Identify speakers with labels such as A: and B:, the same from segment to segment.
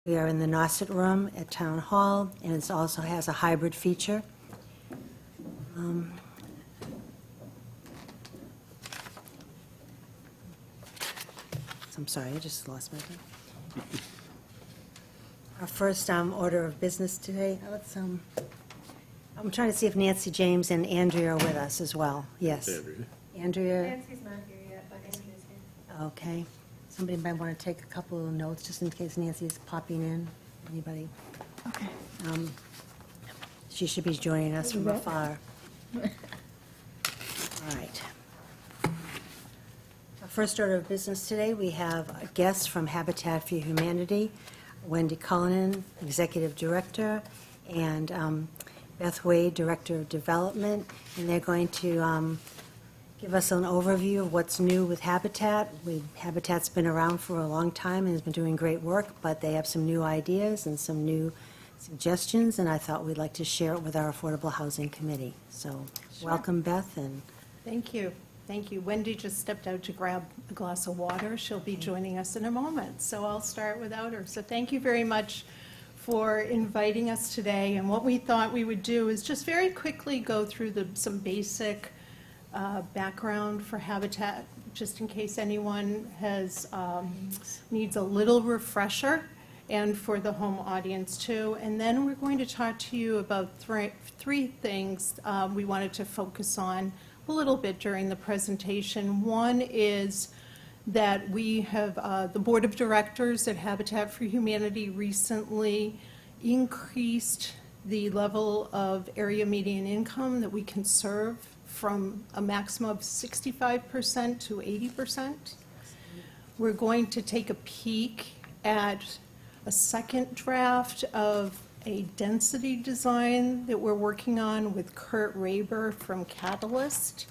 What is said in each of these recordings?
A: We are in the Nauset Room at Town Hall, and it also has a hybrid feature. I'm sorry, I just lost my thing. Our first order of business today, I'm trying to see if Nancy James and Andrea are with us as well. Yes. Andrea?
B: Nancy's not here yet, but Andrew's here.
A: Okay. Somebody might want to take a couple of notes, just in case Nancy's popping in. Anybody?
B: Okay.
A: She should be joining us from afar. All right. Our first order of business today, we have a guest from Habitat for Humanity, Wendy Cullinan, Executive Director, and Beth Wade, Director of Development, and they're going to give us an overview of what's new with Habitat. Habitat's been around for a long time and has been doing great work, but they have some new ideas and some new suggestions, and I thought we'd like to share it with our Affordable Housing Committee. So,
C: Sure.
A: Welcome, Beth, and
C: Thank you. Thank you. Wendy just stepped out to grab a glass of water. She'll be joining us in a moment, so I'll start without her. So thank you very much for inviting us today. And what we thought we would do is just very quickly go through some basic background for Habitat, just in case anyone needs a little refresher, and for the home audience too. And then we're going to talk to you about three things we wanted to focus on a little bit during the presentation. One is that we have, the Board of Directors at Habitat for Humanity recently increased the level of area median income that we can serve from a maximum of 65% to 80%. We're going to take a peek at a second draft of a density design that we're working on with Kurt Raber from Catalyst.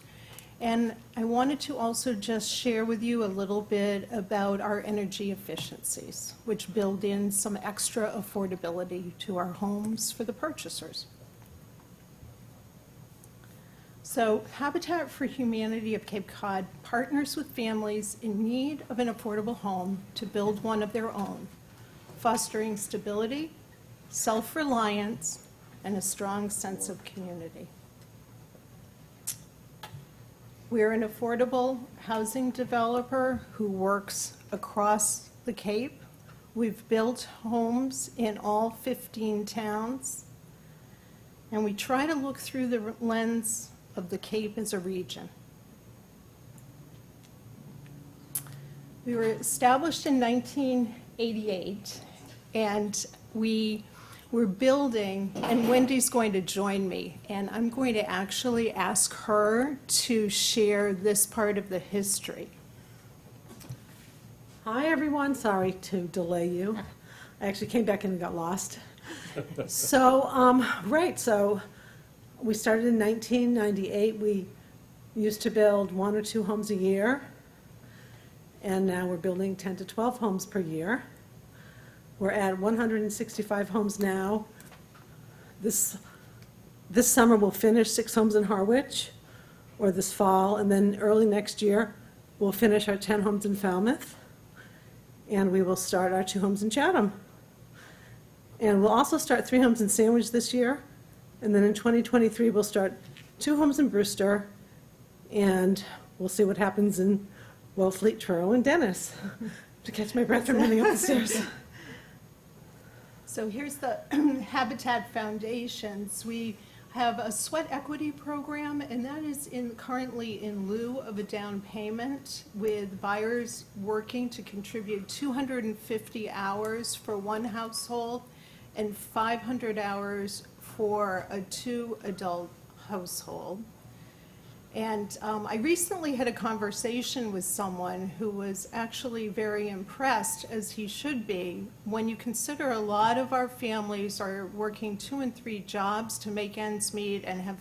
C: And I wanted to also just share with you a little bit about our energy efficiencies, which build in some extra affordability to our homes for the purchasers. So Habitat for Humanity of Cape Cod partners with families in need of an affordable home to build one of their own, fostering stability, self-reliance, and a strong sense of community. We're an affordable housing developer who works across the Cape. We've built homes in all 15 towns, and we try to look through the lens of the Cape as a region. We were established in 1988, and we're building, and Wendy's going to join me, and I'm going to actually ask her to share this part of the history.
D: Hi, everyone. Sorry to delay you. I actually came back in and got lost. So we started in 1998. We used to build 1 or 2 homes a year, and now we're building 10 to 12 homes per year. We're at 165 homes now. This summer we'll finish 6 homes in Harwich, or this fall, and then early next year we'll finish our 10 homes in Falmouth, and we will start our 2 homes in Chatham. And we'll also start 3 homes in Sandwich this year, and then in 2023 we'll start 2 homes in Brewster, and we'll see what happens in Wellfleet, Truro, and Dennis. To catch my breath from running up the stairs.
C: So here's the Habitat Foundations. We have a sweat equity program, and that is currently in lieu of a down payment, with buyers working to contribute 250 hours for one household and 500 hours for a 2-adult household. And I recently had a conversation with someone who was actually very impressed, as he should be, when you consider a lot of our families are working 2 and 3 jobs to make ends meet and have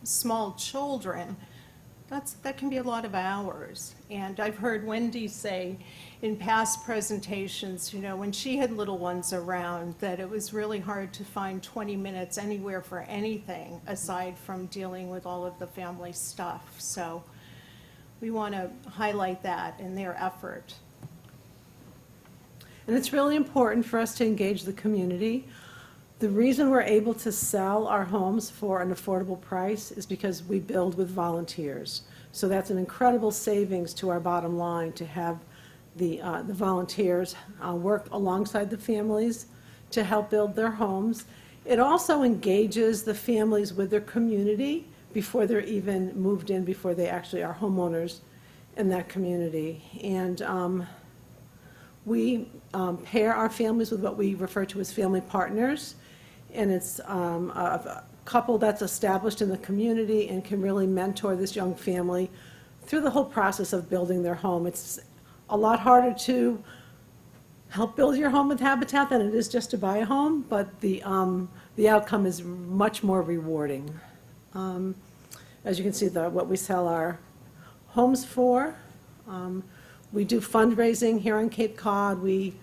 C: small children. That can be a lot of hours. And I've heard Wendy say in past presentations, you know, when she had little ones around, that it was really hard to find 20 minutes anywhere for anything aside from dealing with all of the family stuff. So we want to highlight that in their effort.
D: And it's really important for us to engage the community. The reason we're able to sell our homes for an affordable price is because we build with volunteers. So that's an incredible savings to our bottom line to have the volunteers work alongside the families to help build their homes. It also engages the families with their community before they're even moved in, before they actually are homeowners in that community. And we pair our families with what we refer to as family partners. And it's a couple that's established in the community and can really mentor this young family through the whole process of building their home. It's a lot harder to help build your home with Habitat than it is just to buy a home, but the outcome is much more rewarding. As you can see, what we sell our homes for. We do fundraising here on Cape Cod. We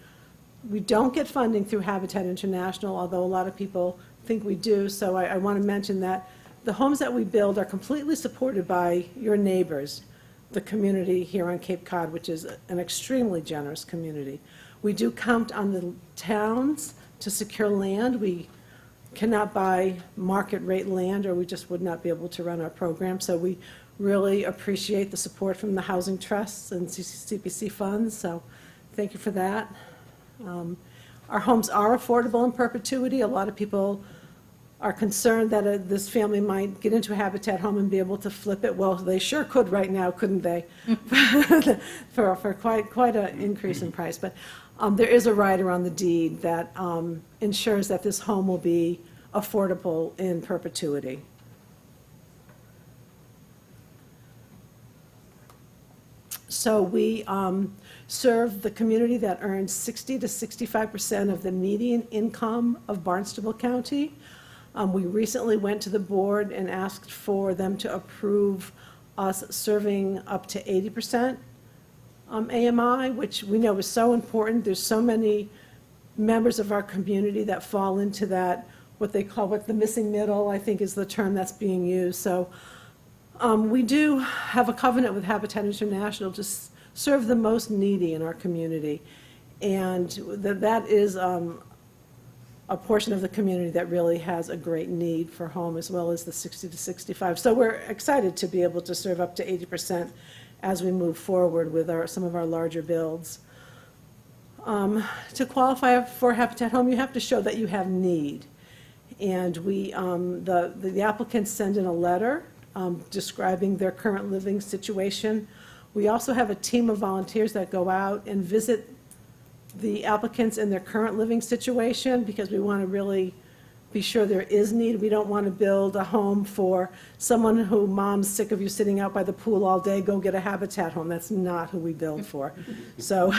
D: don't get funding through Habitat International, although a lot of people think we do. So I want to mention that the homes that we build are completely supported by your neighbors, the community here on Cape Cod, which is an extremely generous community. We do count on the towns to secure land. We cannot buy market rate land, or we just would not be able to run our program. So we really appreciate the support from the housing trusts and CPC funds. So thank you for that. Our homes are affordable in perpetuity. A lot of people are concerned that this family might get into a Habitat home and be able to flip it. Well, they sure could right now, couldn't they? for quite an increase in price. But there is a rider on the deed that ensures that this home will be affordable in perpetuity. So we serve the community that earns 60 to 65% of the median income of Barnstable County. We recently went to the board and asked for them to approve us serving up to 80% AMI, which we know is so important. There's so many members of our community that fall into that, what they call the missing middle, I think is the term that's being used. So we do have a covenant with Habitat International to serve the most needy in our community. And that is a portion of the community that really has a great need for home, as well as the 60 to 65. So we're excited to be able to serve up to 80% as we move forward with some of our larger builds. To qualify for Habitat Home, you have to show that you have need. And the applicants send in a letter describing their current living situation. We also have a team of volunteers that go out and visit the applicants in their current living situation, because we want to really be sure there is need. We don't want to build a home for someone who, mom's sick of you sitting out by the pool all day, go get a Habitat home. That's not who we build for. So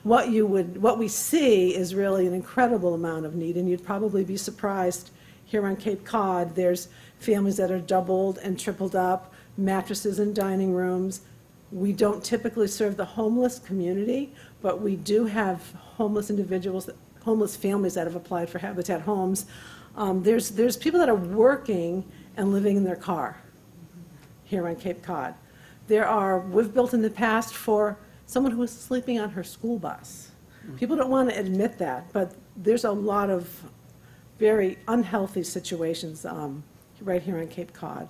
D: what we see is really an incredible amount of need, and you'd probably be surprised here on Cape Cod. There's families that are doubled and tripled up, mattresses in dining rooms. We don't typically serve the homeless community, but we do have homeless individuals, homeless families that have applied for Habitat homes. There's people that are working and living in their car here on Cape Cod. We've built in the past for someone who was sleeping on her school bus. People don't want to admit that, but there's a lot of very unhealthy situations right here on Cape Cod.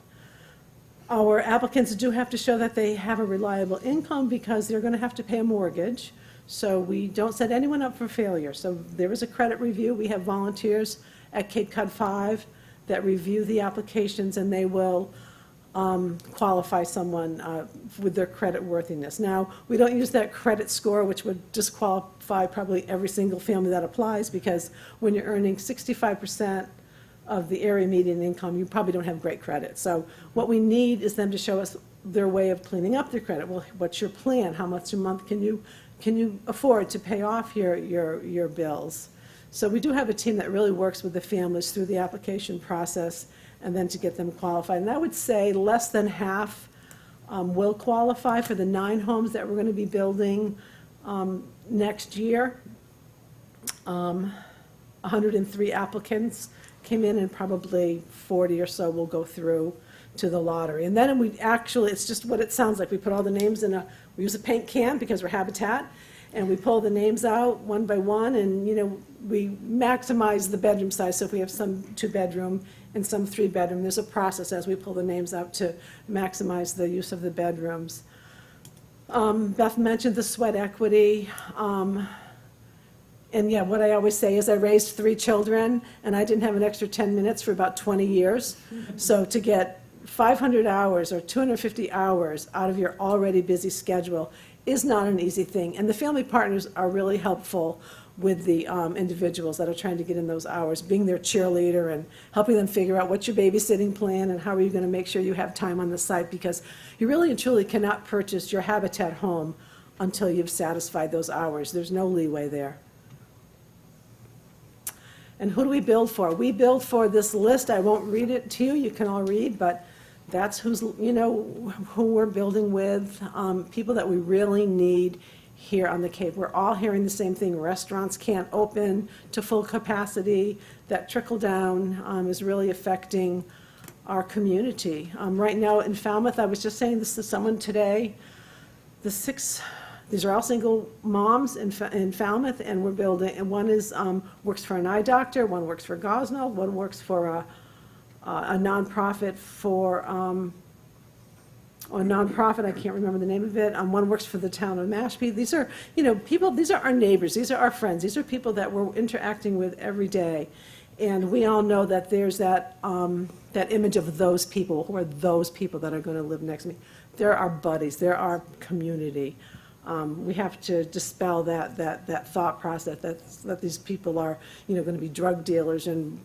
D: Our applicants do have to show that they have a reliable income, because they're going to have to pay a mortgage. So we don't set anyone up for failure. So there is a credit review. We have volunteers at Cape Cod 5 that review the applications, and they will qualify someone with their credit worthiness. Now, we don't use that credit score, which would disqualify probably every single family that applies, because when you're earning 65% of the area median income, you probably don't have great credit. So what we need is them to show us their way of cleaning up their credit. Well, what's your plan? How much a month can you afford to pay off your bills? So we do have a team that really works with the families through the application process, and then to get them qualified. And I would say less than half will qualify for the 9 homes that we're going to be building next year. 103 applicants came in, and probably 40 or so will go through to the lottery. And then it's just what it sounds like. We put all the names we use a paint can because we're Habitat, And we pull the names out one by one, and, we maximize the bedroom size. So if we have some 2-bedroom and some 3-bedroom, there's a process as we pull the names out to maximize the use of the bedrooms. Beth mentioned the sweat equity. And yeah, what I always say is I raised 3 children, and I didn't have an extra 10 minutes for about 20 years. So to get 500 hours or 250 hours out of your already busy schedule is not an easy thing. And the family partners are really helpful with the individuals that are trying to get in those hours, being their cheerleader and helping them figure out what's your babysitting plan and how are you going to make sure you have time on the site, because you really and truly cannot purchase your Habitat home until you've satisfied those hours. There's no leeway there. And who do we build for? We build for this list. I won't read it to you. You can all read, but that's who's, who we're building with, people that we really need here on the Cape. We're all hearing the same thing. Restaurants can't open to full capacity. That trickle down is really affecting our community. Right now in Falmouth, I was just saying this to someone today, these are all single moms in Falmouth, and we're building, and one is, works for an eye doctor, one works for Gosnell, one works for a nonprofit I can't remember the name of it, one works for the town of Mashpee. These are, people, these are our neighbors, these are our friends, these are people that we're interacting with every day. And we all know that there's that image of those people, who are those people that are going to live next to me. They're our buddies, they're our community. We have to dispel that thought process that these people are, going to be drug dealers and,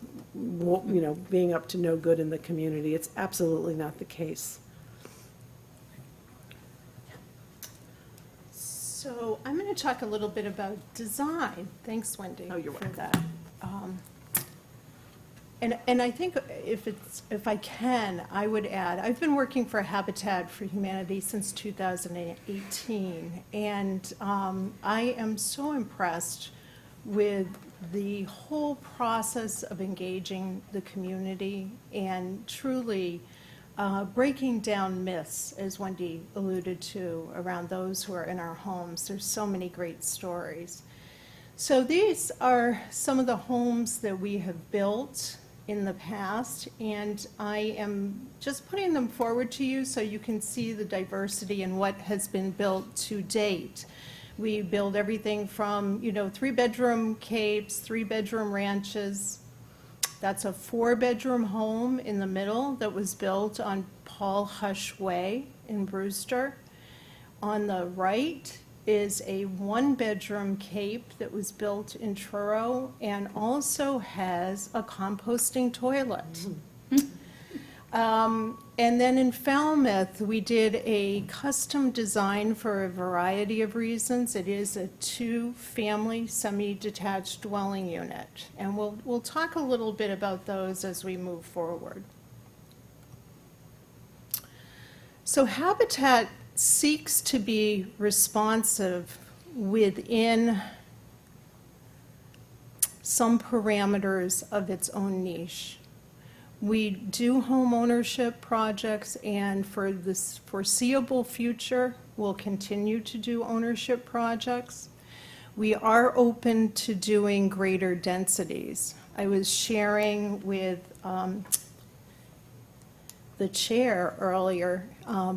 D: being up to no good in the community. It's absolutely not the case.
C: So I'm going to talk a little bit about design. Thanks, Wendy,
D: Oh, you're
C: for
D: welcome.
C: that. And I think if I can, I would add, I've been working for Habitat for Humanity since 2018, and I am so impressed with the whole process of engaging the community and truly breaking down myths, as Wendy alluded to, around those who are in our homes. There's so many great stories. So these are some of the homes that we have built in the past, and I am just putting them forward to you so you can see the diversity in what has been built to date. We build everything from, 3-bedroom capes, 3-bedroom ranches. That's a 4-bedroom home in the middle that was built on Paul Hush Way in Brewster. On the right is a 1-bedroom cape that was built in Truro and also has a composting toilet. And then in Falmouth, we did a custom design for a variety of reasons. It is a 2-family semi-detached dwelling unit. And we'll talk a little bit about those as we move forward. So Habitat seeks to be responsive within some parameters of its own niche. We do home ownership projects, and for this foreseeable future, we'll continue to do ownership projects. We are open to doing greater densities. I was sharing with the chair earlier,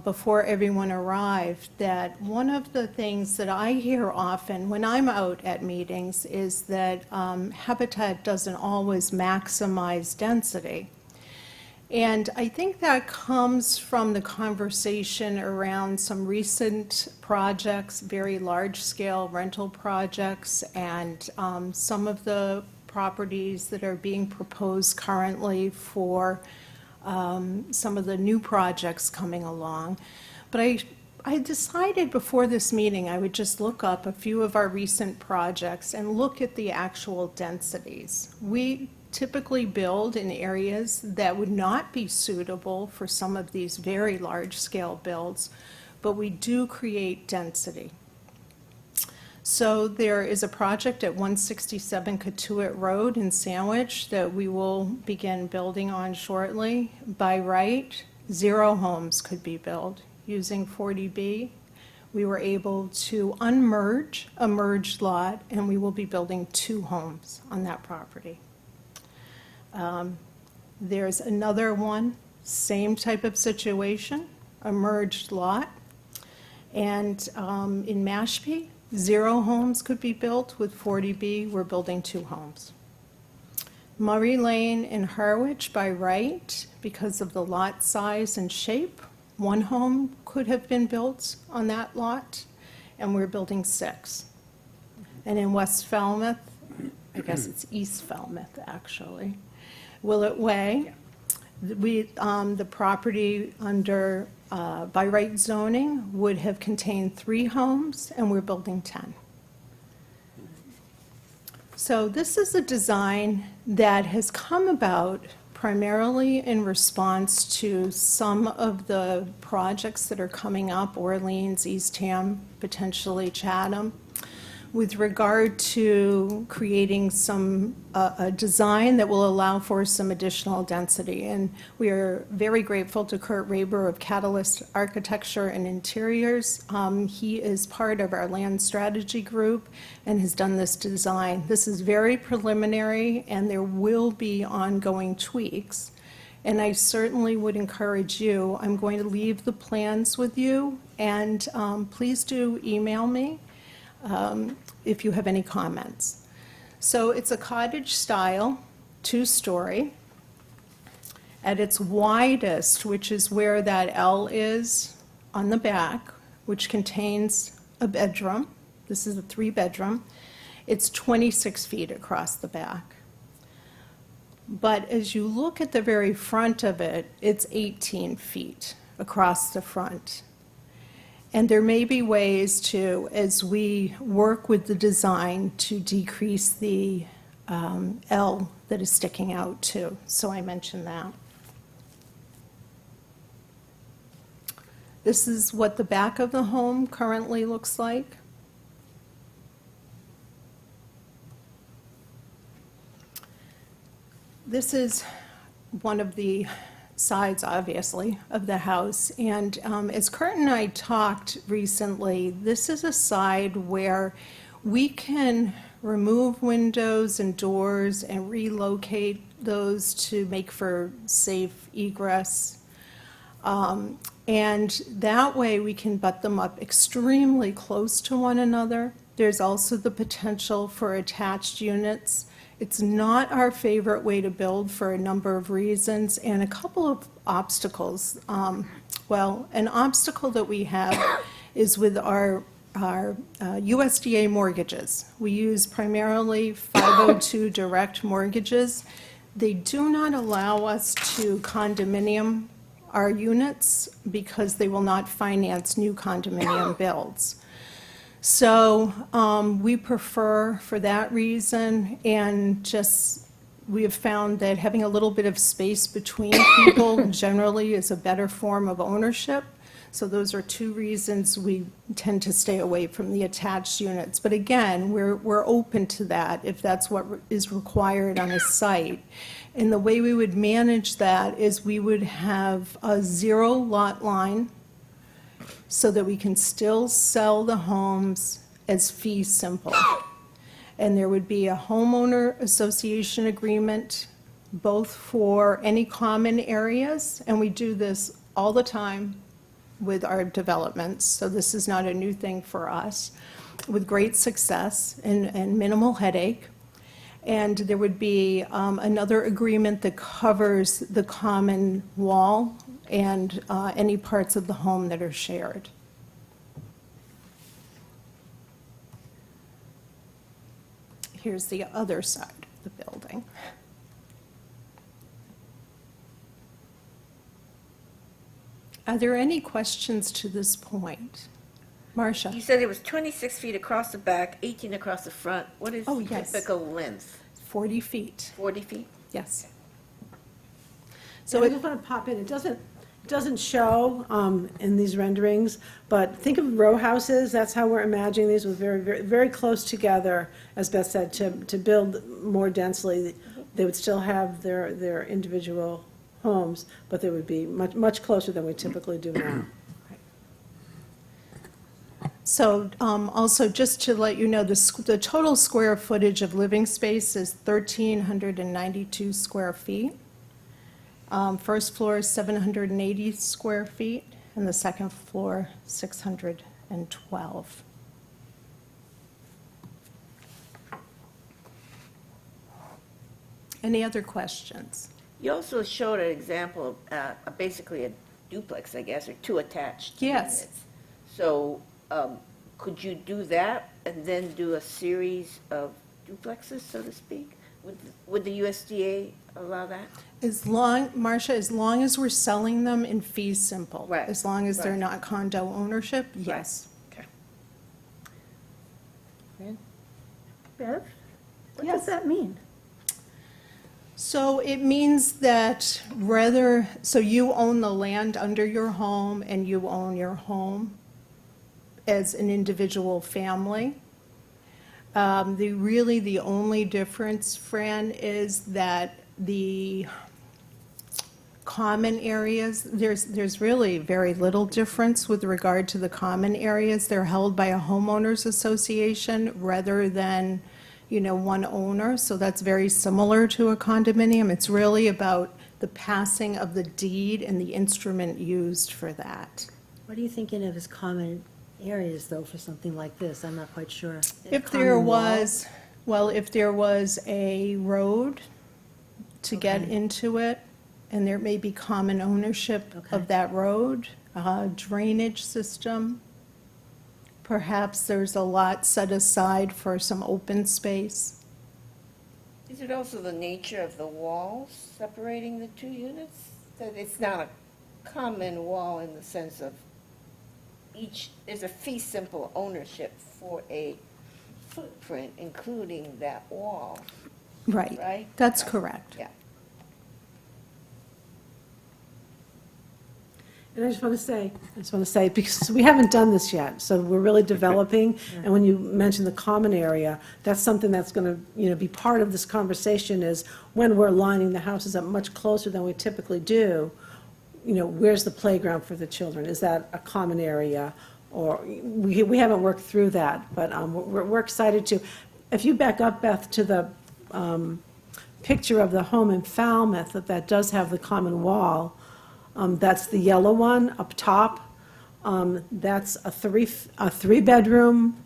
C: before everyone arrived, that one of the things that I hear often when I'm out at meetings is that Habitat doesn't always maximize density. And I think that comes from the conversation around some recent projects, very large-scale rental projects, and some of the properties that are being proposed currently for some of the new projects coming along. But I decided before this meeting I would just look up a few of our recent projects and look at the actual densities. We typically build in areas that would not be suitable for some of these very large-scale builds, but we do create density. So there is a project at 167 Cotuit Road in Sandwich that we will begin building on shortly. By right, 0 homes could be built using 40B. we were able to unmerge a merged lot, and we will be building 2 homes on that property. There's another one, same type of situation, a merged lot. And in Mashpee, 0 homes could be built. With 40B, we're building 2 homes. Murray Lane in Harwich by right, because of the lot size and shape, 1 home could have been built on that lot, and we're building 6. And in West Falmouth, I guess it's East Falmouth, actually, Willett Way, the property under by right zoning would have contained 3 homes, and we're building 10. So this is a design that has come about primarily in response to some of the projects that are coming up, Orleans, Eastham, potentially Chatham, with regard to creating a design that will allow for some additional density. And we are very grateful to Kurt Raber of Catalyst Architecture and Interiors. He is part of our land strategy group and has done this design. This is very preliminary, and there will be ongoing tweaks. And I certainly would encourage you, I'm going to leave the plans with you, and please do email me if you have any comments. So it's a cottage style, 2-story. At its widest, which is where that L is on the back, which contains a bedroom, this is a 3-bedroom, it's 26 feet across the back. But as you look at the very front of it, it's 18 feet across the front. And there may be ways to, as we work with the design, to decrease the L that is sticking out too. So I mentioned that. This is what the back of the home currently looks like. This is one of the sides, obviously, of the house. And as Kurt and I talked recently, this is a side where we can remove windows and doors and relocate those to make for safe egress. And that way we can butt them up extremely close to one another. There's also the potential for attached units. It's not our favorite way to build for a number of reasons and a couple of obstacles. Well, an obstacle that we have is with our USDA mortgages. We use primarily 502 direct mortgages. They do not allow us to condominium our units because they will not finance new condominium builds. So we prefer for that reason, and just we have found that having a little bit of space between people generally is a better form of ownership. So those are 2 reasons we tend to stay away from the attached units. But again, we're open to that if that's what is required on a site. And the way we would manage that is we would have a 0 lot line so that we can still sell the homes as fee simple. And there would be a homeowner association agreement both for any common areas, and we do this all the time with our developments, so this is not a new thing for us, with great success and minimal headache. And there would be another agreement that covers the common wall and any parts of the home that are shared. Here's the other side of the building. Are there any questions to this point? Marcia?
E: You said it was 26 feet across the back, 18 across the front. What is
C: Oh, yes.
E: typical length?
C: 40 feet,
E: 40 feet?
C: yes.
D: So
C: So
D: I just want to pop in, it doesn't show in these renderings, but think of row houses, that's how we're imagining these, with very, very, very close together, as Beth said, to build more densely. They would still have their individual homes, but they would be much, much closer than we typically do now.
C: So also, just to let you know, the total square footage of living space is 1,392 square feet. First floor is 780 square feet, and the second floor, 612. Any other questions?
E: You also showed an example of basically a duplex, I guess, or two attached
C: Yes.
E: units. So could you do that and then do a series of duplexes, so to speak? Would the USDA allow that?
C: Marcia, as long as we're selling them in fee simple.
E: Right,
C: As long as they're
E: right.
C: not condo ownership, yes.
E: Okay.
F: Bev, what
C: Yes.
F: does that mean?
C: So it means that so you own the land under your home and you own your home as an individual family. The only difference, Fran, is that the common areas, there's really very little difference with regard to the common areas. They're held by a homeowners association rather than, one owner. So that's very similar to a condominium. It's really about the passing of the deed and the instrument used for that.
A: What are you thinking of as common areas, though, for something like this? I'm not quite sure.
C: If there
A: Common wall?
C: if there was a road to get
A: Okay.
C: into it, and there may be common ownership
A: Okay.
C: of that road, a drainage system, perhaps there's a lot set aside for some open space.
E: Is it also the nature of the walls separating the two units? That it's not a common wall in the sense of there's a fee simple ownership for a footprint, including that wall,
C: Right.
E: right?
C: That's correct.
E: Yeah.
D: And I just want to say, because we haven't done this yet, so we're really developing, and when you mention the common area, that's something that's going to, be part of this conversation is when we're lining the houses up much closer than we typically do, where's the playground for the children? Is that a common area? Or, we haven't worked through that, but we're excited to. If you back up, Beth, to the picture of the home in Falmouth, that does have the common wall, that's the yellow one up top. That's a three-bedroom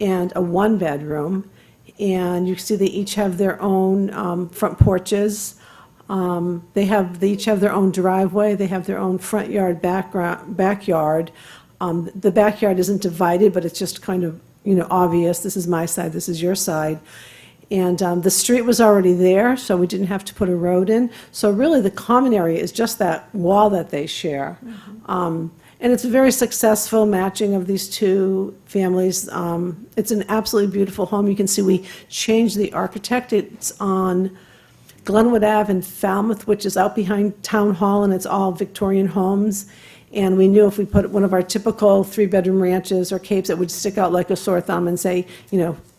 D: and a one-bedroom. And you see they each have their own front porches. They each have their own driveway. They have their own front yard, backyard. The backyard isn't divided, but it's just kind of, obvious. This is my side, this is your side. And the street was already there, so we didn't have to put a road in. So really, the common area is just that wall that they share. And it's a very successful matching of these two families. It's an absolutely beautiful home. You can see we changed the architect. It's on Glenwood Ave in Falmouth, which is out behind Town Hall, and it's all Victorian homes. And we knew if we put one of our typical three-bedroom ranches or capes, it would stick out like a sore thumb and say,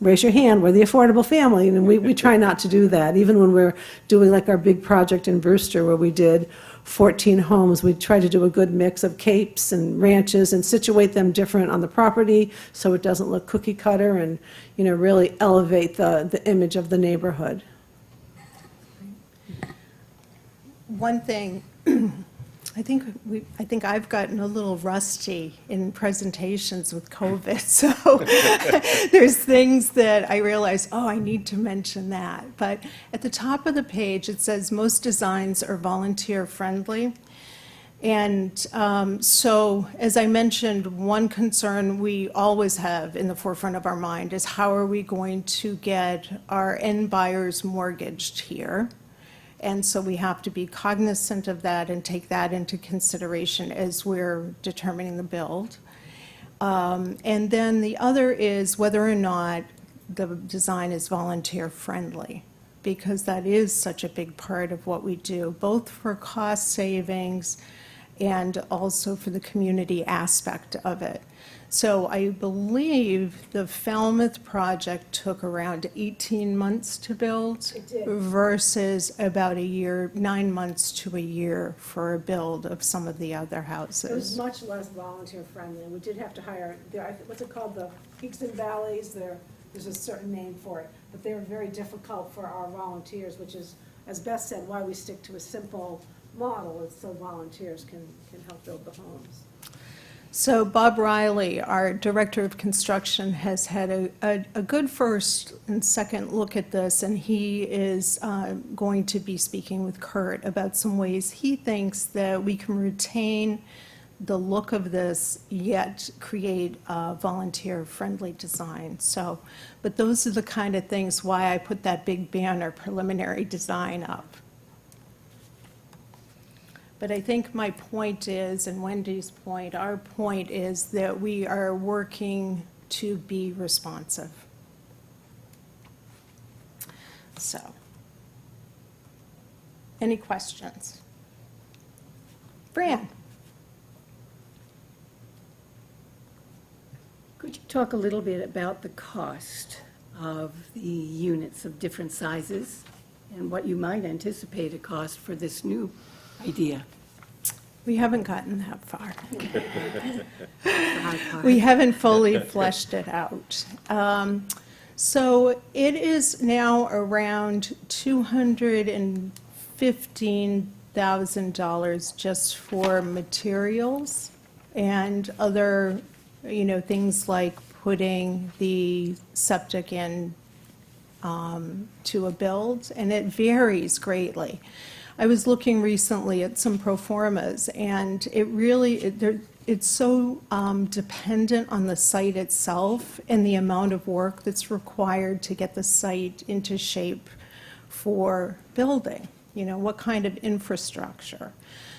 D: raise your hand, we're the affordable family. And we try not to do that. Even when we're doing like our big project in Brewster where we did 14 homes, we try to do a good mix of capes and ranches and situate them different on the property so it doesn't look cookie cutter and, really elevate the image of the neighborhood.
C: One thing, I think I've gotten a little rusty in presentations with COVID, so there's things that I realize, I need to mention that. But at the top of the page, it says most designs are volunteer-friendly. And so, as I mentioned, one concern we always have in the forefront of our mind is how are we going to get our end buyers mortgaged here? And so we have to be cognizant of that and take that into consideration as we're determining the build. And then the other is whether or not the design is volunteer-friendly, because that is such a big part of what we do, both for cost savings and also for the community aspect of it. So I believe the Falmouth project took around 18 months to build
D: It did.
C: versus about a year, 9 months to a year for a build of some of the other
D: It was
C: houses.
D: much less volunteer friendly. We did have to hire, what's it called, the peaks and valleys, there's a certain name for it, but they were very difficult for our volunteers, which is, as Beth said, why we stick to a simple model, is so volunteers can help build the homes.
C: So Bob Riley, our Director of Construction, has had a good first and second look at this, and he is going to be speaking with Kurt about some ways he thinks that we can retain the look of this, yet create a volunteer-friendly design. So, but those are the kind of things why I put that big banner preliminary design up. But I think my point is, and Wendy's point, our point is that we are working to be responsive. So, any questions? Fran?
F: Could you talk a little bit about the cost of the units of different sizes and what you might anticipate a cost for this new idea?
C: We haven't gotten that far.
A: The hard part.
C: We haven't fully fleshed it out. So it is now around $215,000 just for materials and other, things like putting the septic in to a build, and it varies greatly. I was looking recently at some pro formas, and it really, it's so dependent on the site itself and the amount of work that's required to get the site into shape for building, what kind of infrastructure.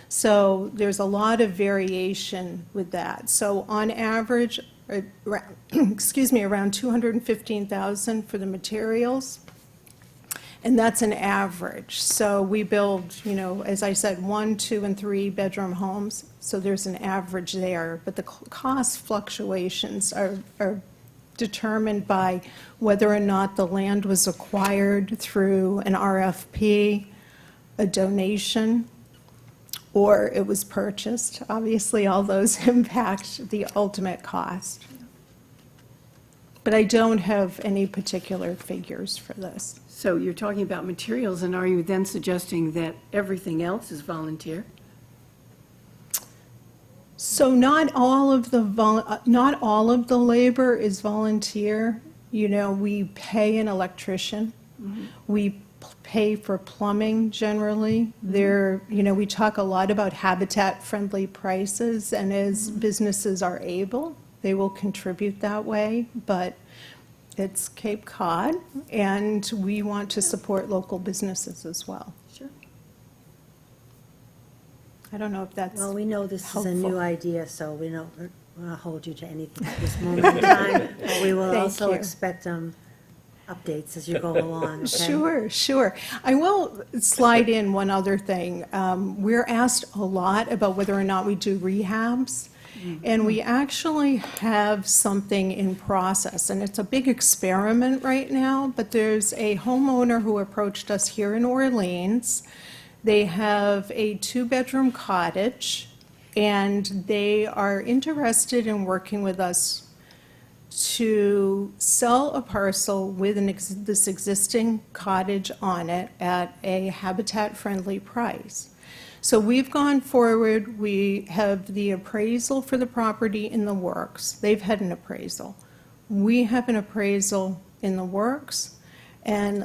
C: So there's a lot of variation with that. So on average, around $215,000 for the materials. And that's an average. So we build, as I said, 1, 2, and 3 bedroom homes. So there's an average there. But the cost fluctuations are determined by whether or not the land was acquired through an RFP, a donation, or it was purchased. Obviously, all those impact the ultimate cost. But I don't have any particular figures for this.
F: So you're talking about materials, and are you then suggesting that everything else is volunteer?
C: So not all of the labor is volunteer. We pay an electrician. We pay for plumbing generally. We talk a lot about habitat-friendly prices, and as businesses are able, they will contribute that way, but it's Cape Cod, and we want to support local businesses as well.
F: Sure.
C: I don't know if that's
A: Well, we know this is a
C: helpful.
A: new idea, so we're not going to hold you to anything at this moment in time. But we will
C: Thank
A: also
C: you.
A: expect updates as you go along, okay?
C: Sure. I will slide in one other thing. We're asked a lot about whether or not we do rehabs, and we actually have something in process, and it's a big experiment right now, but there's a homeowner who approached us here in Orleans. They have a 2-bedroom cottage, and they are interested in working with us to sell a parcel with this existing cottage on it at a habitat-friendly price. So we've gone forward, we have the appraisal for the property in the works. They've had an appraisal. We have an appraisal in the works, and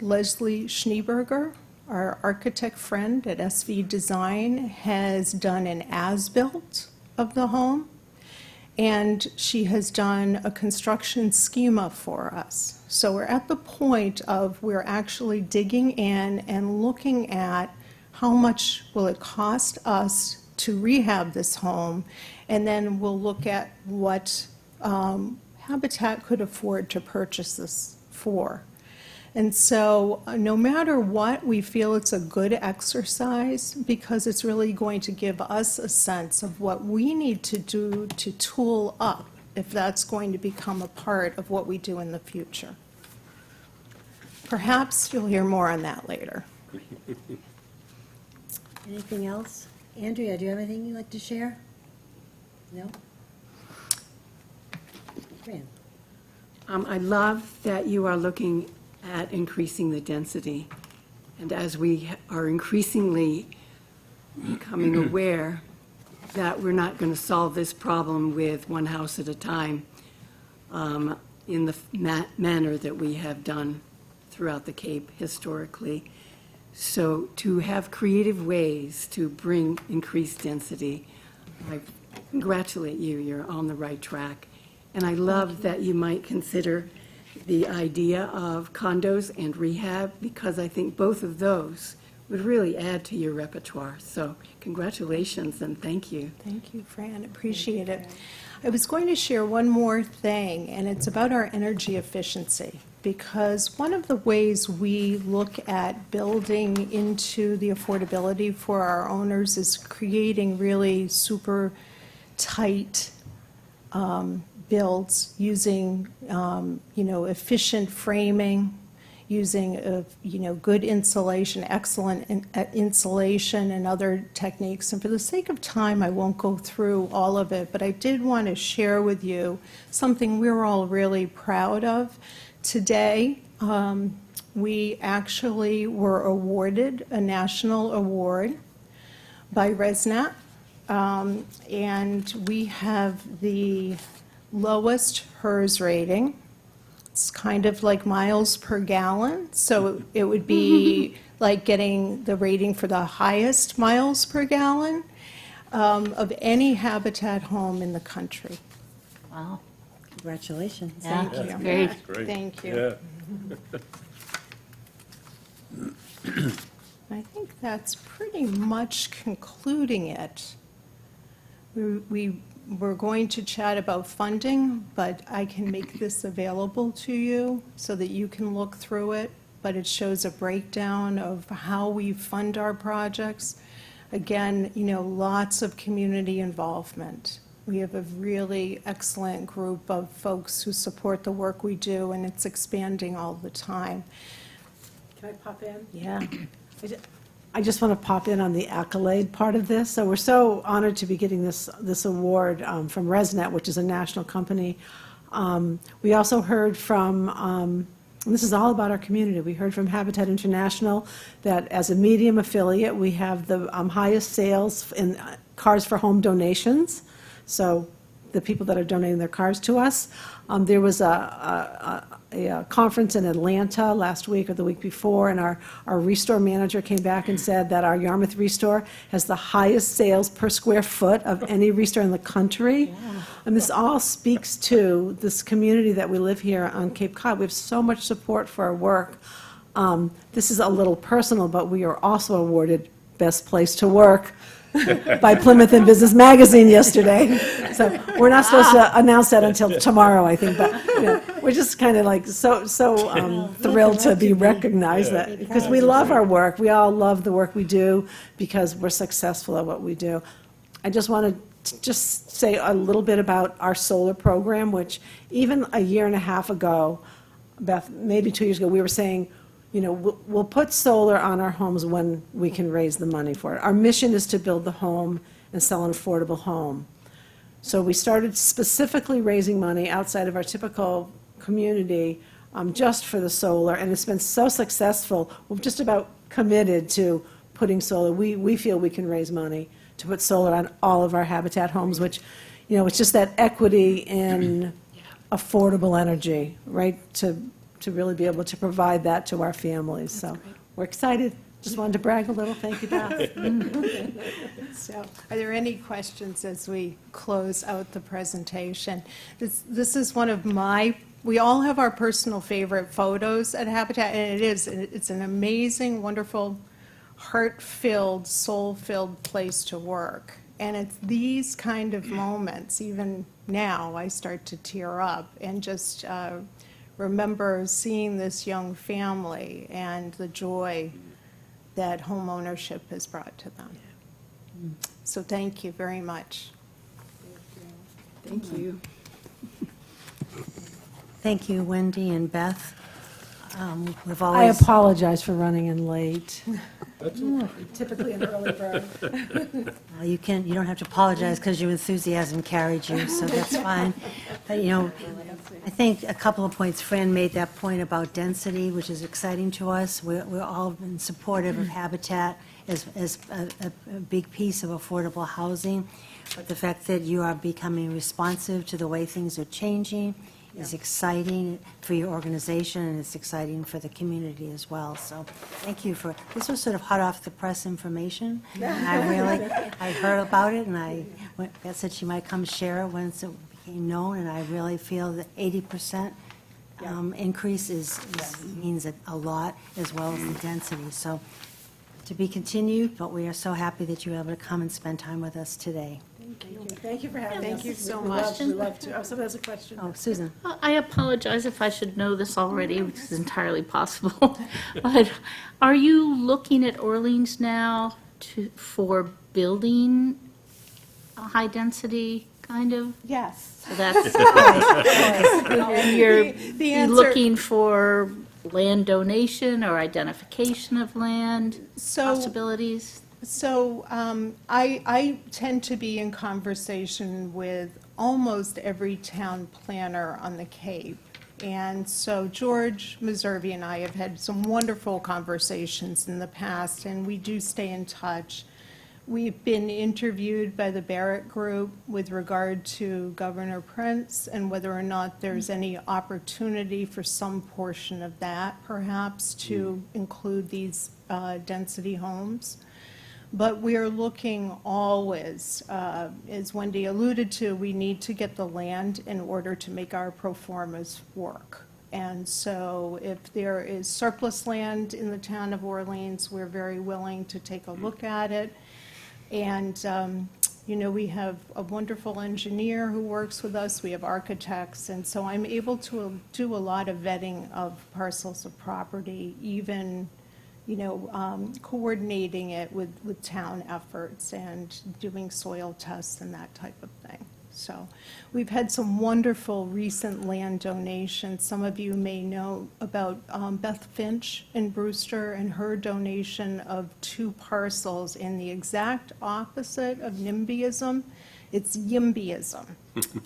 C: Leslie Schneeberger, our architect friend at SV Design, has done an as-built of the home. And she has done a construction schema for us. So we're at the point of we're actually digging in and looking at how much will it cost us to rehab this home, and then we'll look at what Habitat could afford to purchase this for. And so, no matter what, we feel it's a good exercise because it's really going to give us a sense of what we need to do to tool up if that's going to become a part of what we do in the future. Perhaps you'll hear more on that later.
A: Anything else? Andrea, do you have anything you'd like to share? No? Fran?
F: I love that you are looking at increasing the density. And as we are increasingly becoming aware that we're not going to solve this problem with one house at a time in the manner that we have done throughout the Cape historically. So to have creative ways to bring increased density, I congratulate you, you're on the right track. And I love that you might consider the idea of condos and rehab, because I think both of those would really add to your repertoire. So congratulations and thank you.
C: Thank you, Fran, appreciate it. I was going to share one more thing, and it's about our energy efficiency, because one of the ways we look at building into the affordability for our owners is creating really super tight builds using, efficient framing, using, good insulation, excellent insulation and other techniques. And for the sake of time, I won't go through all of it, but I did want to share with you something we're all really proud of. Today, we actually were awarded a national award by ResNet, and we have the lowest HERS rating. It's kind of like miles per gallon, so it would be like getting the rating for the highest miles per gallon of any Habitat home in the country.
A: Wow. Congratulations.
C: Thank you.
F: Great.
G: Great.
C: Thank you.
G: Yeah.
C: I think that's pretty much concluding it. We're going to chat about funding, but I can make this available to you so that you can look through it. But it shows a breakdown of how we fund our projects. Again, lots of community involvement. We have a really excellent group of folks who support the work we do, and it's expanding all the time.
D: Can I pop in?
C: Yeah.
D: I just want to pop in on the accolade part of this. So we're so honored to be getting this award from ResNet, which is a national company. We also heard from, and this is all about our community, we heard from Habitat International that as a medium affiliate, we have the highest sales in cars for home donations. So the people that are donating their cars to us. There was a conference in Atlanta last week or the week before, and our Restore manager came back and said that our Yarmouth Restore has the highest sales per square foot of any Restore in the country. And this all speaks to this community that we live here on Cape Cod. We have so much support for our work. This is a little personal, but we are also awarded Best Place to Work by Plymouth and Business Magazine yesterday. So we're not supposed to announce that until tomorrow, I think, but we're just kind of like so thrilled to be recognized that, because we love our work. We all love the work we do because we're successful at what we do. I just want to just say a little bit about our solar program, which even a year and a half ago, Beth, maybe 2 years ago, we were saying, we'll put solar on our homes when we can raise the money for it. Our mission is to build the home and sell an affordable home. So we started specifically raising money outside of our typical community just for the solar, and it's been so successful. We're just about committed to putting solar. We feel we can raise money to put solar on all of our Habitat homes, which, it's just that equity in affordable energy, right, to really be able to provide that to our families. So we're excited. Just wanted to brag a little. Thank you, Beth.
C: So, are there any questions as we close out the presentation? This is one of we all have our personal favorite photos at Habitat, and it's an amazing, wonderful, heart-filled, soul-filled place to work. And it's these kind of moments, even now, I start to tear up and just remember seeing this young family and the joy that homeownership has brought to them. So thank you very much.
F: Thank you.
A: Thank you, Wendy and Beth. We've
D: I
A: always,
D: apologize for running in late. Typically an early bird.
A: well, you don't have to apologize because your enthusiasm carried you, so that's fine. But, I think a couple of points, Fran made that point about density, which is exciting to us. We're all been supportive of Habitat as a big piece of affordable housing, but the fact that you are becoming responsive to the way things are changing is exciting for your organization, and it's exciting for the community as well. So thank you this was sort of hot off the press information. And I heard about it, and Beth said she might come share it once it became known, and I really feel that 80% increase means a lot, as well as the density. So to be continued, but we are so happy that you were able to come and spend time with us today.
D: Thank you for having us.
C: Thank you so
D: We
C: much.
D: We love to. Oh, somebody has a question.
A: Oh, Susan.
H: Well, I apologize if I should know this already, which is entirely possible. But are you looking at Orleans now for building a high density kind of?
C: Yes.
H: So that's, and you're
C: The answer-
H: looking for land donation or identification of land
C: So-
H: possibilities?
C: So I tend to be in conversation with almost every town planner on the Cape. And so George Meservey and I have had some wonderful conversations in the past, and we do stay in touch. We've been interviewed by the Barrett Group with regard to Governor Prince and whether or not there's any opportunity for some portion of that, perhaps, to include these density homes. But we are looking always, as Wendy alluded to, we need to get the land in order to make our pro formas work. And so if there is surplus land in the town of Orleans, we're very willing to take a look at it. And, we have a wonderful engineer who works with us, we have architects, and so I'm able to do a lot of vetting of parcels of property, even coordinating it with town efforts and doing soil tests and that type of thing. So we've had some wonderful recent land donations. Some of you may know about Beth Finch in Brewster and her donation of 2 parcels in the exact opposite of NIMBYism. It's YIMBYism.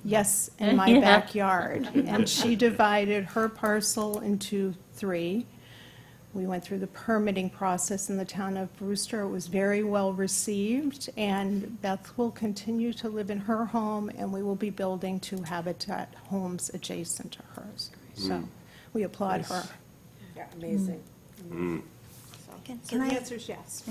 C: Yes, in my
H: Yeah.
C: backyard. And she divided her parcel into 3. We went through the permitting process in the town of Brewster. It was very well received, and Beth will continue to live in her home, and we will be building 2 Habitat homes adjacent to hers. So we applaud her.
D: Yeah, amazing.
A: Can
C: So the
A: I,
C: answer is yes.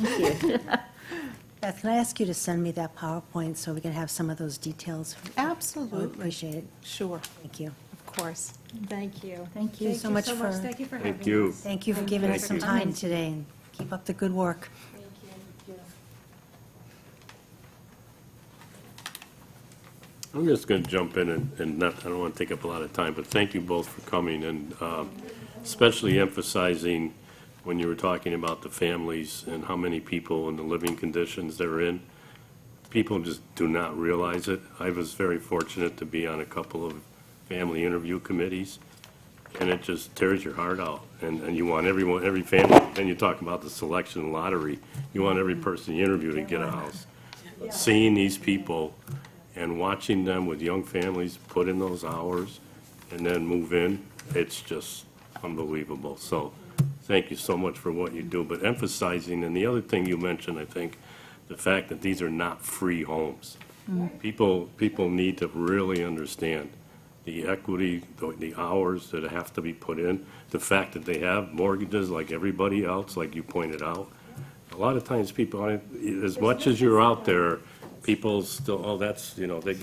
A: Beth, can I ask you to send me that PowerPoint so we can have some of those details? I
C: Absolutely.
A: appreciate it.
C: Sure,
A: Thank you.
C: of course. Thank you.
A: Thank you so much for,
D: Thank you for having us.
G: Thank you.
A: thank you for giving us some
G: Thank you.
A: time today, and keep up the good work.
G: I'm just going to jump in and not, I don't want to take up a lot of time, but thank you both for coming and especially emphasizing when you were talking about the families and how many people and the living conditions they're in. People just do not realize it. I was very fortunate to be on a couple of family interview committees, and it just tears your heart out. And you want everyone, every family, and you talk about the selection lottery, you want every person you interview to get a house. But seeing these people and watching them with young families put in those hours and then move in, it's just unbelievable. So thank you so much for what you do, but emphasizing, and the other thing you mentioned, I think, the fact that these are not free homes. People need to really understand the equity, the hours that have to be put in, the fact that they have mortgages like everybody else, like you pointed out. A lot of times people, as much as you're out there, people still, oh, that's, they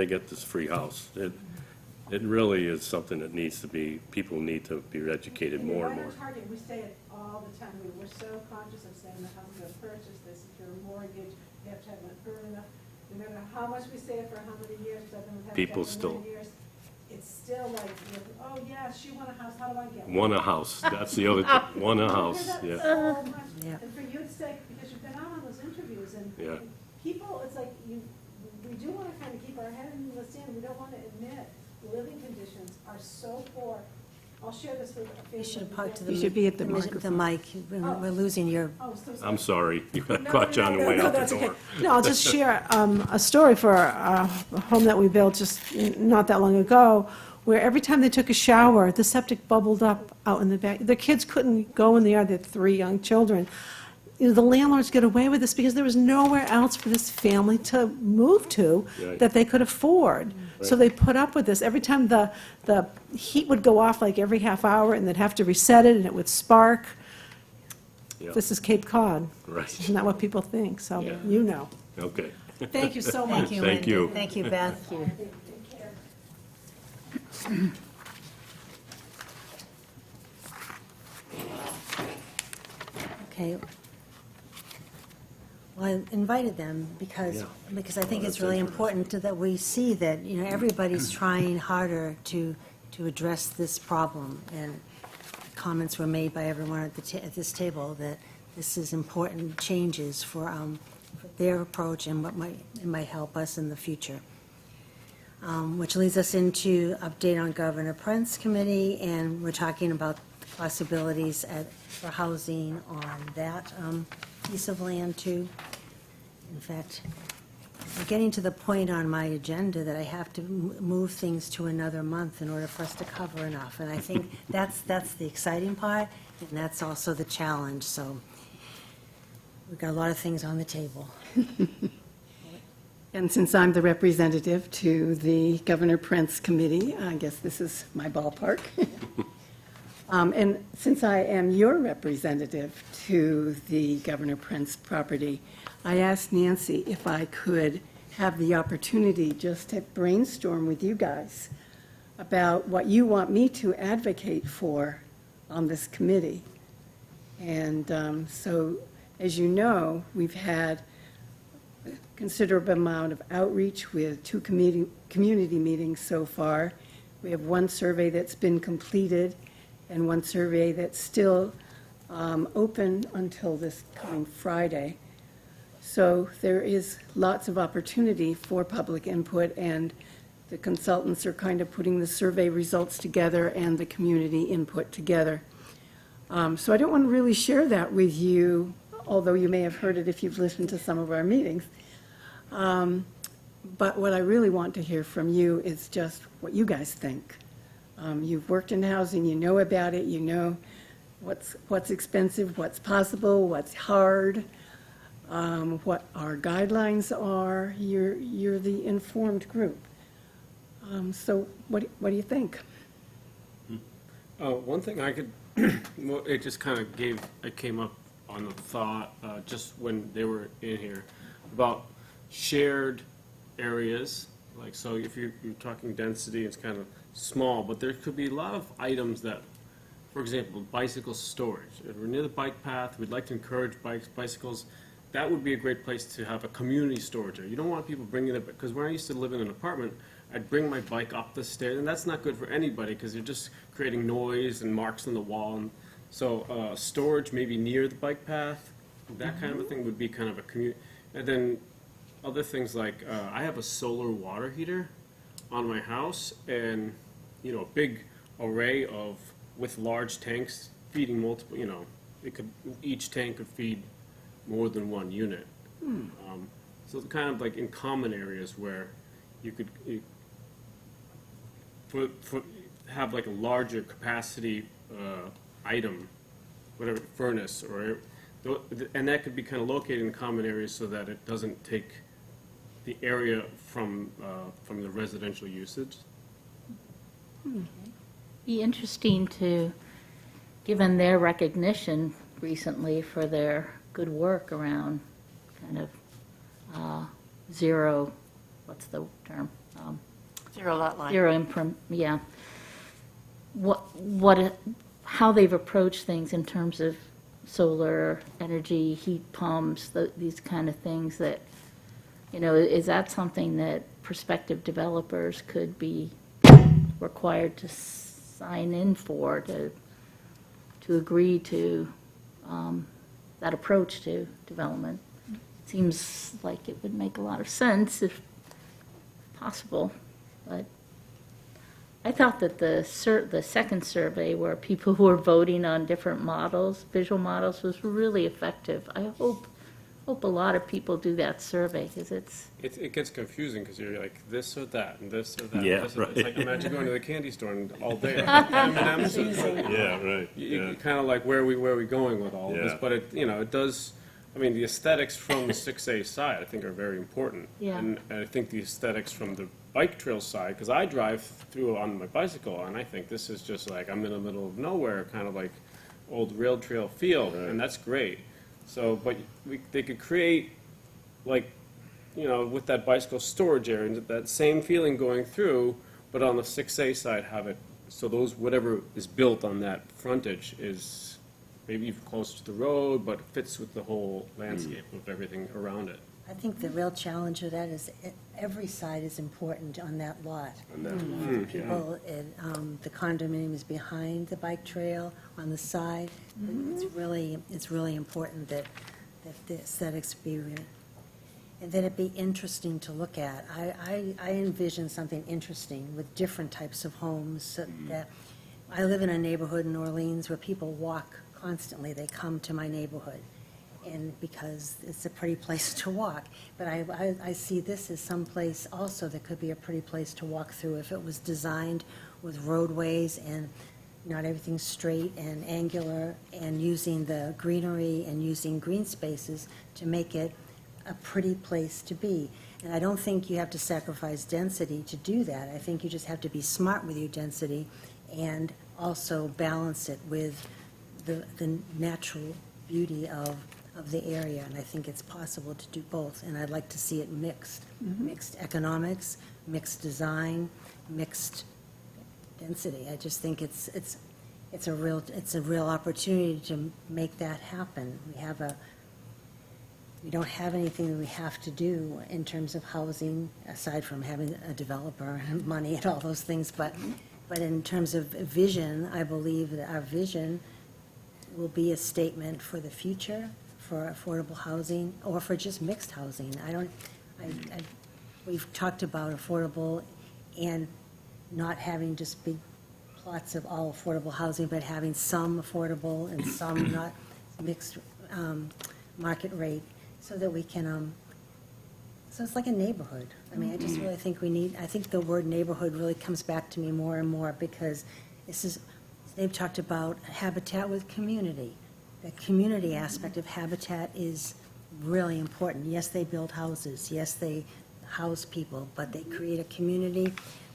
G: get this free house. It really is something that needs to be, people need to be educated more and more.
D: Target, we say it all the time. We're so conscious of saying the house is a purchase, they secure a mortgage, you have to have it earned enough. No matter how much we say it for how many years, because I've been with
G: People
D: Habitat for
G: still-
D: 9 years, it's still like, oh, yes, you want a house, how do I get one?
G: Want a house, that's the other thing, want a house,
D: I hear
G: yeah.
D: that so much.
A: Yeah.
D: And for you to say, because you've been out on those interviews, and
G: Yeah.
D: and people, it's like, we do want to kind of keep our head in the sand, we don't want to admit living conditions are so poor. I'll share this with a family.
A: You should talk to the.
F: You should be at the
A: The
F: microphone.
A: mic, we're losing your,
D: Oh, so sorry.
G: I'm sorry, you got
D: No,
G: caught you on the
D: no,
G: way
D: no,
G: out the
D: that's okay.
G: door.
D: No, I'll just share a story for a home that we built just not that long ago, where every time they took a shower, the septic bubbled up out in the back. The kids couldn't go in the yard, they had 3 young children. You know, the landlords get away with this because there was nowhere else for this family to move to
G: Right.
D: that they could afford. So
G: Right.
D: they put up with this. Every time the heat would go off like every half hour, and they'd have to reset it, and it would spark.
G: Yeah.
D: This is Cape Cod.
G: Right,
D: Isn't that what people think? So,
G: Yeah.
D: you know.
G: okay.
D: Thank you so much.
A: thank you,
G: Thank
A: Wendy.
G: you.
A: Thank you, Beth. Okay. Well, I invited them because I think
G: Oh,
A: it's
G: that's
A: really
G: interesting.
A: important that we see that, you know, everybody's trying harder to address this problem. And comments were made by everyone at this table that this is important changes for their approach and it might help us in the future. Which leads us into update on Governor Prince Committee, and we're talking about possibilities for housing on that piece of land too. In fact, I'm getting to the point on my agenda that I have to move things to another month in order for us to cover enough. And I think that's the exciting part, and that's also the challenge. So we've got a lot of things on the table.
F: And since I'm the representative to the Governor Prince Committee, I guess this is my ballpark. And since I am your representative to the Governor Prince property, I asked Nancy if I could have the opportunity just to brainstorm with you guys about what you want me to advocate for on this committee. And so, as you know, we've had a considerable amount of outreach with 2 community meetings so far. We have 1 survey that's been completed and 1 survey that's still open until this coming Friday. So there is lots of opportunity for public input, and the consultants are kind of putting the survey results together and the community input together. So I don't want to really share that with you, although you may have heard it if you've listened to some of our meetings. But what I really want to hear from you is just what you guys think. You've worked in housing, you know about it, you know what's expensive, what's possible, what's hard, what our guidelines are. You're the informed group. So what do you think?
I: One thing I could, well, it just kind of came up on the thought, just when they were in here, about shared areas. Like, so if you're talking density, it's kind of small, but there could be a lot of items that, for example, bicycle storage. If we're near the bike path, we'd like to encourage bicycles. That would be a great place to have a community storage area. You don't want people bringing it, because when I used to live in an apartment, I'd bring my bike up the stairs, and that's not good for anybody, because you're just creating noise and marks on the wall. And so storage maybe near the bike path, that kind of a thing would be kind of a community. And then other things like, I have a solar water heater on my house, and, you know, a big array with large tanks feeding multiple, you know, each tank could feed more than 1 unit. So it's kind of like in common areas where you could have like a larger capacity item, whatever, furnace, and that could be kind of located in common areas so that it doesn't take the area from the residential usage.
H: Be interesting to, given their recognition recently for their good work around kind of zero, what's the term?
E: Zero lot line.
H: Zero imprint, yeah. How they've approached things in terms of solar energy, heat pumps, these kind of things that, you know, is that something that prospective developers could be required to sign in for, to agree to that approach to development. Seems like it would make a lot of sense if possible, but I thought that the second survey where people who were voting on different models, visual models, was really effective. I hope a lot of people do that survey, because
I: It gets confusing because you're like this or that and this or that.
G: Yeah,
I: this or that. It's like
G: right.
I: imagine going to the candy store and all day. M&Ms.
G: Yeah, right,
I: You kind of like where are we going with all of this?
G: Yeah.
I: But it does. I mean, the aesthetics from the 6A side, I think, are very important.
H: Yeah.
I: And I think the aesthetics from the bike trail side, because I drive through on my bicycle, and I think this is just like I'm in the middle of nowhere, kind of like old rail trail feel, and that's great. So, but they could create, like, with that bicycle storage area, and that same feeling going through, but on the 6A side, have it, so whatever is built on that frontage is maybe even close to the road, but fits with the whole landscape of everything around it.
A: I think the real challenge of that is every side is important on that lot. People, the condominium is behind the bike trail on the side. It's really important that the aesthetics be, and that it be interesting to look at. I envision something interesting with different types of homes. So that I live in a neighborhood in Orleans where people walk constantly. They come to my neighborhood, and because it's a pretty place to walk. But I see this as some place also that could be a pretty place to walk through if it was designed with roadways and not everything straight and angular, and using the greenery and using green spaces to make it a pretty place to be. And I don't think you have to sacrifice density to do that. I think you just have to be smart with your density and also balance it with the natural beauty of the area. And I think it's possible to do both. And I'd like to see it mixed, mixed economics, mixed design, mixed density. I just think it's a real opportunity to make that happen. We don't have anything that we have to do in terms of housing, aside from having a developer and money and all those things. But in terms of vision, I believe that our vision will be a statement for the future, for affordable housing, or for just mixed housing. We've talked about affordable and not having just big plots of all affordable housing, but having some affordable and some not mixed market rate, so that we can, so it's like a neighborhood. I mean, I just really think I think the word neighborhood really comes back to me more and more, because they've talked about habitat with community. The community aspect of habitat is really important. Yes, they build houses. Yes, they house people, but they create a community.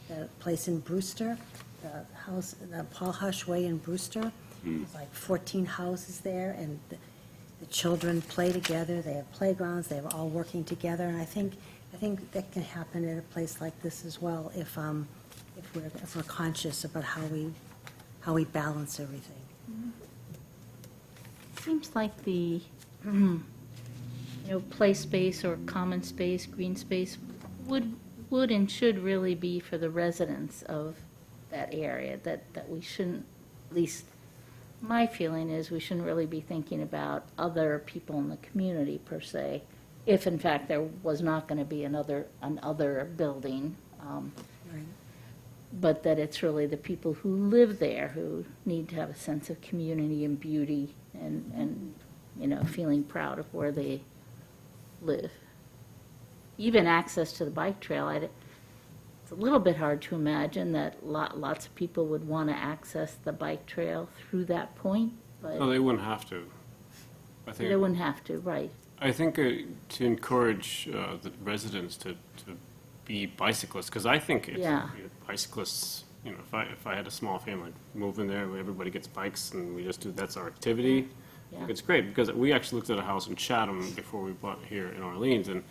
A: The place in Brewster, the Paul Hush Way in Brewster, there's like 14 houses there, and the children play together. They have playgrounds. They're all working together, and I think that can happen at a place like this as well, if we're conscious about how we balance everything.
H: Seems like the, play space or common space, green space would and should really be for the residents of that area, that we shouldn't, at least my feeling is, we shouldn't really be thinking about other people in the community per se, if in fact there was not going to be another building.
A: Right.
H: But that it's really the people who live there who need to have a sense of community and beauty and feeling proud of where they live. Even access to the bike trail, it's a little bit hard to imagine that lots of people would want to access the bike trail through that point, but
I: No, they wouldn't have to. I
H: they
I: think,
H: wouldn't have to, right?
I: I think to encourage the residents to be bicyclists, because I think it's,
H: Yeah.
I: bicyclists, if I had a small family, move in there, everybody gets bikes, and we just that's our activity. I think
H: Yeah.
I: it's great, because we actually looked at a house in Chatham before we bought here in Orleans, and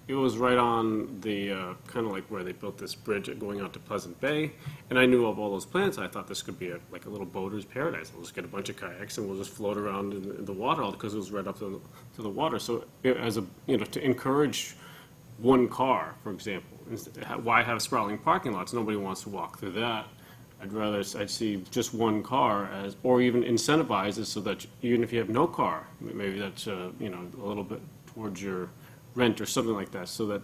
I: it was right on the, kind of like where they built this bridge going out to Pleasant Bay, and I knew of all those plans. I thought this could be like a little boater's paradise. We'll just get a bunch of kayaks and we'll just float around in the water, all because it was right up to the water. So to encourage one car, for example, why have sprawling parking lots? Nobody wants to walk through that. I'd see just one car as, or even incentivize it so that even if you have no car, maybe that's, you know, a little bit towards your rent or something like that, so that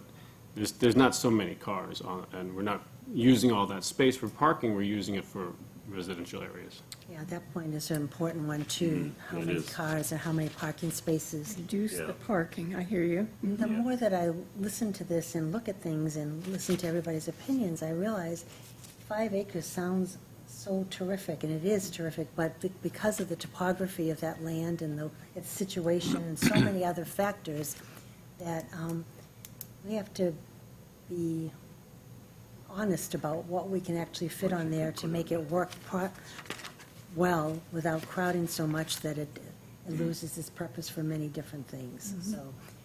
I: there's not so many cars on, and we're not using all that space for parking, we're using it for residential areas.
A: Yeah, that point is an important one, too. How
G: it
A: many
G: is.
A: cars and how many parking spaces.
F: Reduce
G: Yeah.
F: the parking, I hear you.
A: The more that I listen to this and look at things and listen to everybody's opinions, I realize 5 acres sounds so terrific, and it is terrific, but because of the topography of that land and its situation and so many other factors, that we have to be honest about what we can actually fit on there to make it work well without crowding so much that it loses its purpose for many different things. So,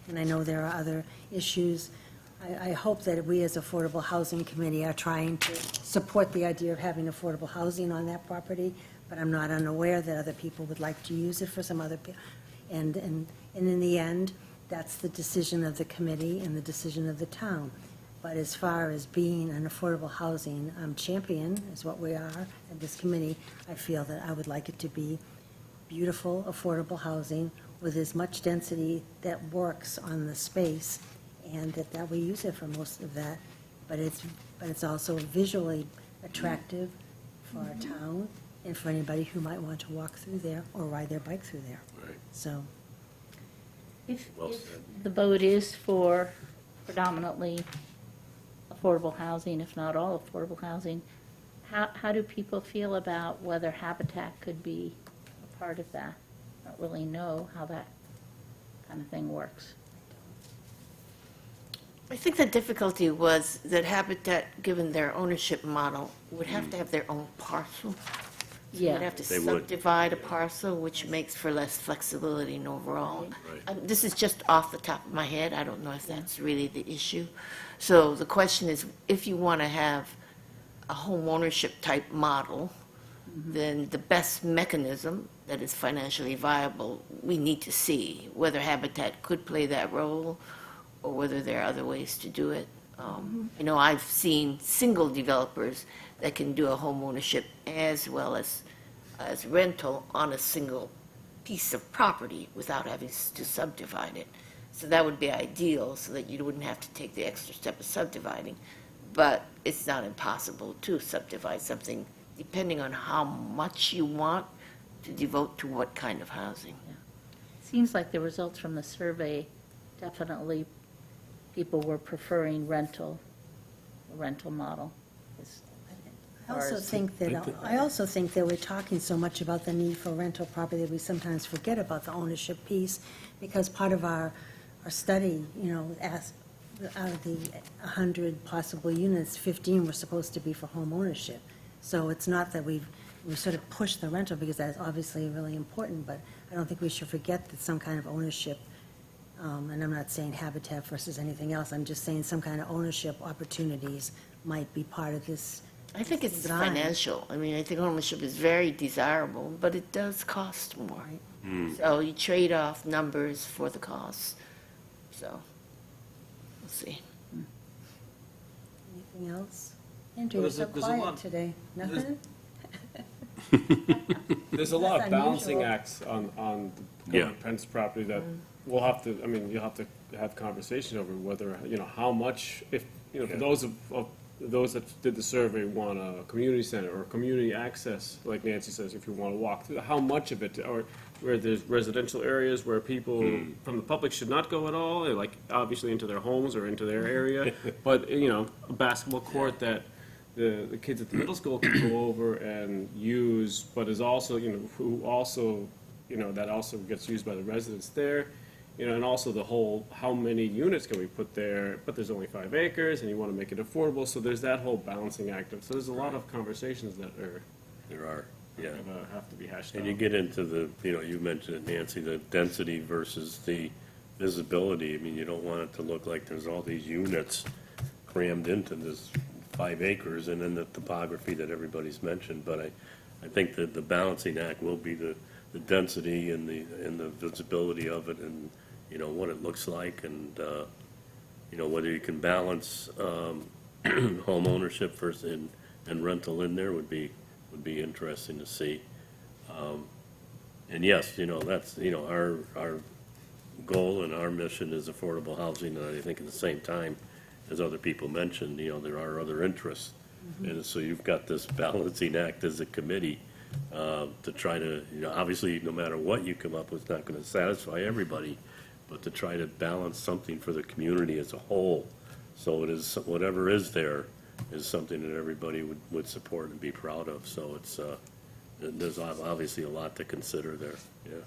A: and I know there are other issues. I hope that we as Affordable Housing Committee are trying to support the idea of having affordable housing on that property, but I'm not unaware that other people would like to use it for some other, and in the end, that's the decision of the committee and the decision of the town. But as far as being an affordable housing champion, is what we are at this committee, I feel that I would like it to be beautiful, affordable housing with as much density that works on the space, and that we use it for most of that. But it's also visually attractive for our town and for anybody who might want to walk through there or ride their bike through there.
G: Right.
A: So,
H: If
G: Well
H: if
G: said.
H: the vote is for predominantly affordable housing, if not all affordable housing, how do people feel about whether Habitat could be a part of that? I don't really know how that kind of thing works.
E: I think the difficulty was that Habitat, given their ownership model, would have to have their own parcel. So
H: Yeah.
E: You'd have to
G: They would.
E: subdivide a parcel, which makes for less flexibility in overall.
G: Right.
E: This is just off the top of my head, I don't know if that's really the issue. So the question is, if you want to have a home ownership type model, then the best mechanism that is financially viable, we need to see whether Habitat could play that role or whether there are other ways to do it. You know, I've seen single developers that can do a home ownership as well as rental on a single piece of property without having to subdivide it. So that would be ideal, so that you wouldn't have to take the extra step of subdividing. But it's not impossible to subdivide something, depending on how much you want to devote to what kind of housing.
H: Seems like the results from the survey, definitely people were preferring a rental model.
A: I also
H: Ours.
A: think that we're talking so much about the need for rental property that we sometimes forget about the ownership piece, because part of our study, you know, out of the 100 possible units, 15 were supposed to be for home ownership. So it's not that we sort of push the rental, because that's obviously really important, but I don't think we should forget that some kind of ownership, and I'm not saying Habitat versus anything else, I'm just saying some kind of ownership opportunities might be part of this.
E: I think it's
A: Design.
E: financial. I mean, I think ownership is very desirable, but it does cost more. So you trade off numbers for the costs. So, we'll see.
A: Anything else? Andrew,
I: Well,
A: you're so
I: there's a
A: quiet
I: lot-
A: today. Nothing?
I: There's a lot
A: That's
I: of balancing
A: unusual.
I: acts on the
G: Yeah.
I: Governor Pence property that we'll have to, I mean, you'll have to have conversation over whether, you know, how much, if, you know, for
G: Yeah.
I: those that did the survey want a community center or community access, like Nancy says, if you want to walk through, how much of it, or where there's residential areas where people from the public should not go at all, like obviously into their homes or into their area, but, you know, a basketball court that the kids at the middle school can go over and use, but is also, you know, who also, you know, that also gets used by the residents there, you know, and also the whole, how many units can we put there, but there's only 5 acres, and you want to make it affordable, so there's that whole balancing act. So there's a lot of conversations that are,
G: There are, yeah.
I: have to be hashed out.
G: And you get into the, you know, you mentioned it, Nancy, the density versus the visibility. I mean, you don't want it to look like there's all these units crammed into this 5 acres and then the topography that everybody's mentioned. But I think that the balancing act will be the density and the visibility of it, and, you know, what it looks like, and, you know, whether you can balance home ownership versus and rental in there would be would be interesting to see. And yes, that's, our goal and our mission is affordable housing, and I think at the same time, as other people mentioned, there are other interests. And so you've got this balancing act as a committee to try to, obviously, no matter what you come up with, it's not going to satisfy everybody, but to try to balance something for the community as a whole. So it is, whatever is there is something that everybody would support and be proud of. So it's, there's obviously a lot to consider there, yeah.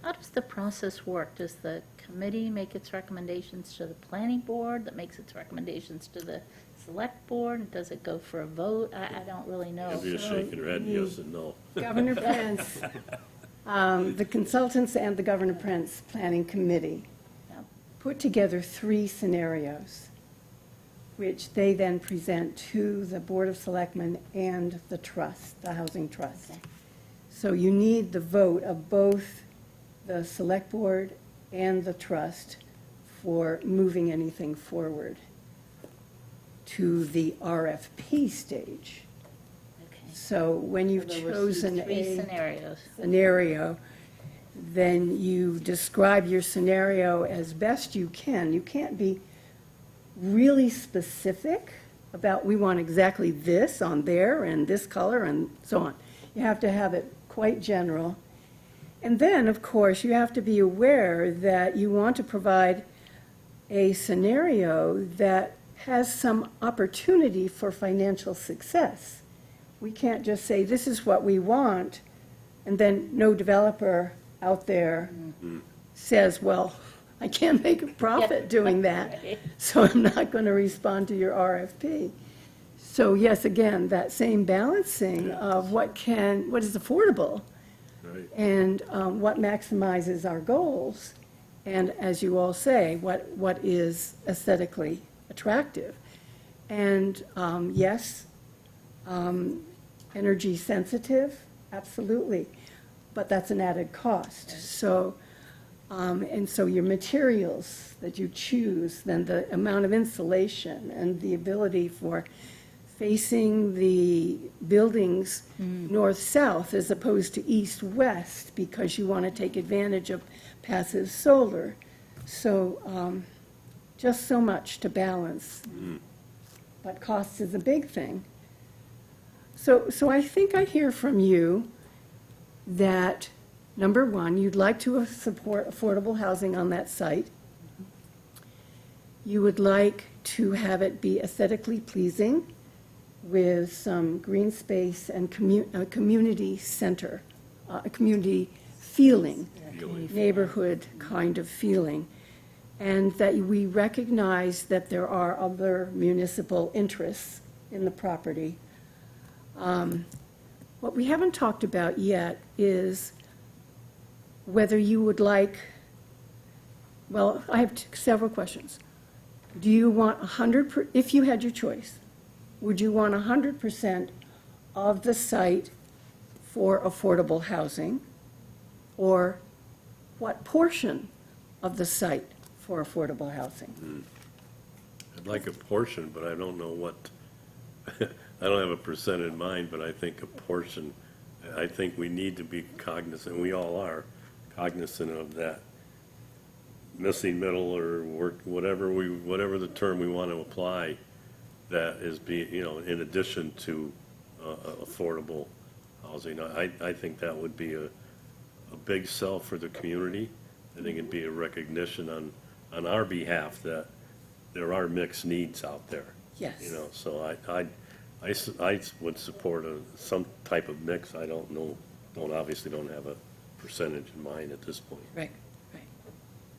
H: How does the process work? Does the committee make its recommendations to the planning board, that makes its recommendations to the select board? Does it go for a vote? I don't really know.
G: Everybody's shaking her head, yes and no.
F: Governor Prince, the consultants and the Governor Prince Planning Committee
H: Yep.
F: put together 3 scenarios, which they then present to the Board of Selectmen and the trust, the Housing Trust.
H: Okay.
F: So you need the vote of both the Select Board and the trust for moving anything forward to the RFP stage.
H: Okay.
F: So when you've
H: There were
F: chosen
H: 3
F: a
H: scenarios.
F: scenario, then you describe your scenario as best you can. You can't be really specific about, we want exactly this on there and this color and so on. You have to have it quite general. And then, of course, you have to be aware that you want to provide a scenario that has some opportunity for financial success. We can't just say, this is what we want, and then no developer out there says, well, I can't make a profit doing that,
H: Right.
F: so I'm not going to respond to your RFP. So yes, again, that same balancing of what is affordable
G: Right.
F: and what maximizes our goals, and as you all say, what is aesthetically attractive. And yes, energy sensitive, absolutely, but that's an added cost. So, and so your materials that you choose, then the amount of insulation and the ability for facing the buildings north-south as opposed to east-west, because you want to take advantage of passive solar. So just so much to balance. But cost is a big thing. So I think I hear from you that, number one, you'd like to support affordable housing on that site. You would like to have it be aesthetically pleasing, with some green space and a community center, a community feeling, neighborhood kind of feeling, and that we recognize that there are other municipal interests in the property. What we haven't talked about yet is whether you would like, well, I have several questions. Do you want 100%, if you had your choice, would you want 100% of the site for affordable housing? Or what portion of the site for affordable housing?
G: I'd like a portion, but I don't know what, I don't have a percent in mind, but I think a portion, I think we need to be cognizant, we all are cognizant of that missing middle or whatever the term we want to apply, that is in addition to affordable housing. I think that would be a big sell for the community. I think it'd be a recognition on our behalf that there are mixed needs out there.
F: Yes.
G: So I would support some type of mix. I obviously don't have a percentage in mind at this point.
F: Right.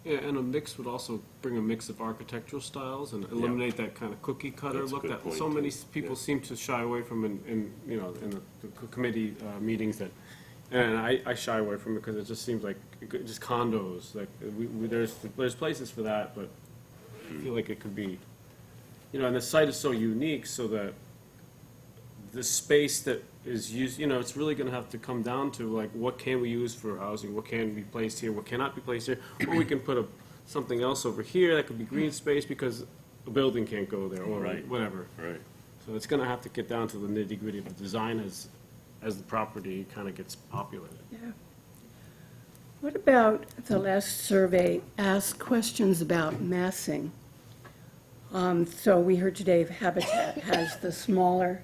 I: Yeah, and a mix would also bring a mix of architectural styles and eliminate that kind of cookie cutter
G: That's a
I: look
G: good
I: that
G: point,
I: so many
G: too.
I: people
G: Yeah.
I: seem to shy away from in the committee meetings that, and I shy away from it because it just seems like just condos, like there's places for that, but I feel like it could be, and the site is so unique so that the space that is used, it's really going to have to come down to, like, what can we use for housing? What can be placed here? What cannot be placed here? Or we can put something else over here that could be green space because a building can't go there, or
G: Right.
I: whatever.
G: Right.
I: So it's going to have to get down to the nitty-gritty of the design as as the property kind of gets populated.
F: Yeah. What about the last survey asked questions about massing? So we heard today Habitat has the smaller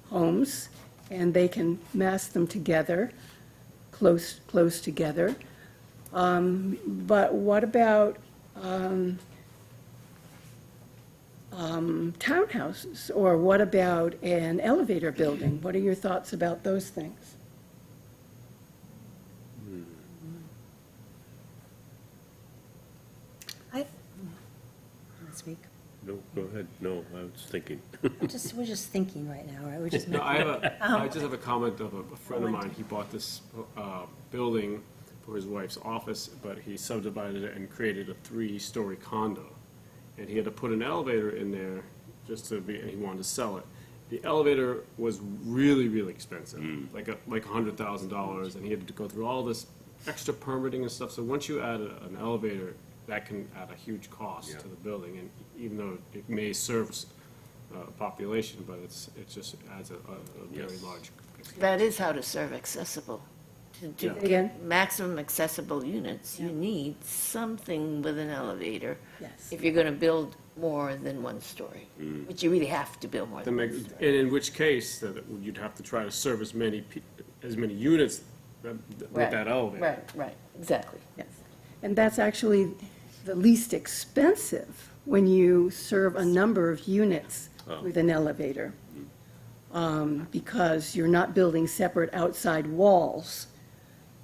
F: homes, and they can mass them together, close together. But what about townhouses? Or what about an elevator building? What are your thoughts about those things?
A: I, speak.
G: No, go ahead. No, I was thinking.
A: We're just thinking right now, right? We're just.
I: No, I just have a comment of a friend of mine. He bought this building for his wife's office, but he subdivided it and created a 3-story condo. And he had to put an elevator in there just to be, and he wanted to sell it. The elevator was really, really expensive, like $100,000, and he had to go through all this extra permitting and stuff. So once you add an elevator, that can add a huge cost to the building, and even though it may service a population, but it just adds a very
G: Yes.
I: large.
E: That is how to serve accessible. To
I: Yeah.
F: Again?
E: get maximum accessible units, you need something with an elevator.
F: Yes.
E: If you're gonna build more than 1 story, which you really have to build more
I: To
E: than
I: make,
E: 1
I: and
E: story.
I: in which case, that you'd have to try to serve as many units with
E: Right,
I: that elevator.
E: Right, exactly.
F: Yes. And that's actually the least expensive when you serve a number of units with an elevator. Because you're not building separate outside walls.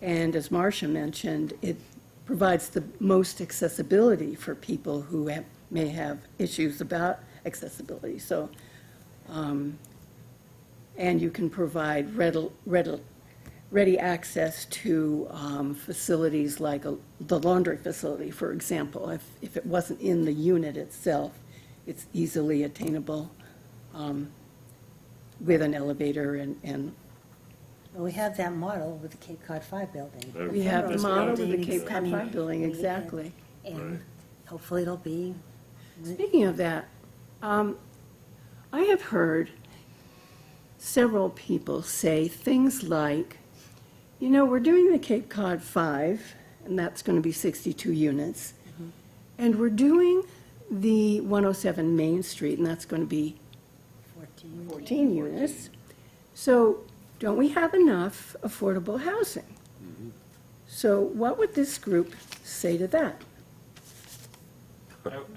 F: And as Marcia mentioned, it provides the most accessibility for people who may have issues about accessibility. So, and you can provide ready access to facilities like the laundry facility, for example. If it wasn't in the unit itself, it's easily attainable with an elevator and
A: Well, we have that model with the Cape Cod 5 building.
F: we have the
A: Penrose
F: model with the
A: buildings,
F: Cape
A: I
F: Cod
A: mean,
F: 5 building,
A: and-
F: exactly.
A: And hopefully it'll be,
F: Speaking of that, I have heard several people say things like, you know, we're doing the Cape Cod 5, and that's going to be 62 units, and we're doing the 107 Main Street, and that's going to be 14 units. So don't we have enough affordable housing? So what would this group say to that?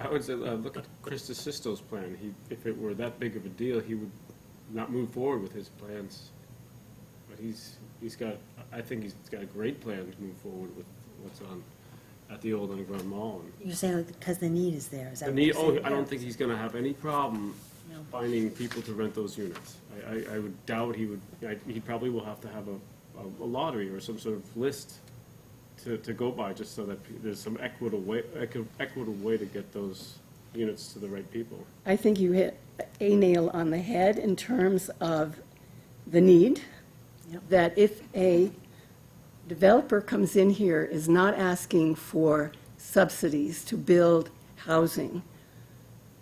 I: I would say, look at Chris DeSisto's plan. If it were that big of a deal, he would not move forward with his plans. But I think he's got a great plan to move forward with what's at the old Underground Mall. And
A: you're saying because the need is there, is that
I: the
A: what
I: need,
A: you're saying?
I: I don't think he's gonna have any problem
A: No.
I: finding people to rent those units. I would doubt he probably will have to have a lottery or some sort of list to go by, just so that there's some equitable way to get those units to the right people.
F: I think you hit a nail on the head in terms of the need, that if a developer comes in here, is not asking for subsidies to build housing,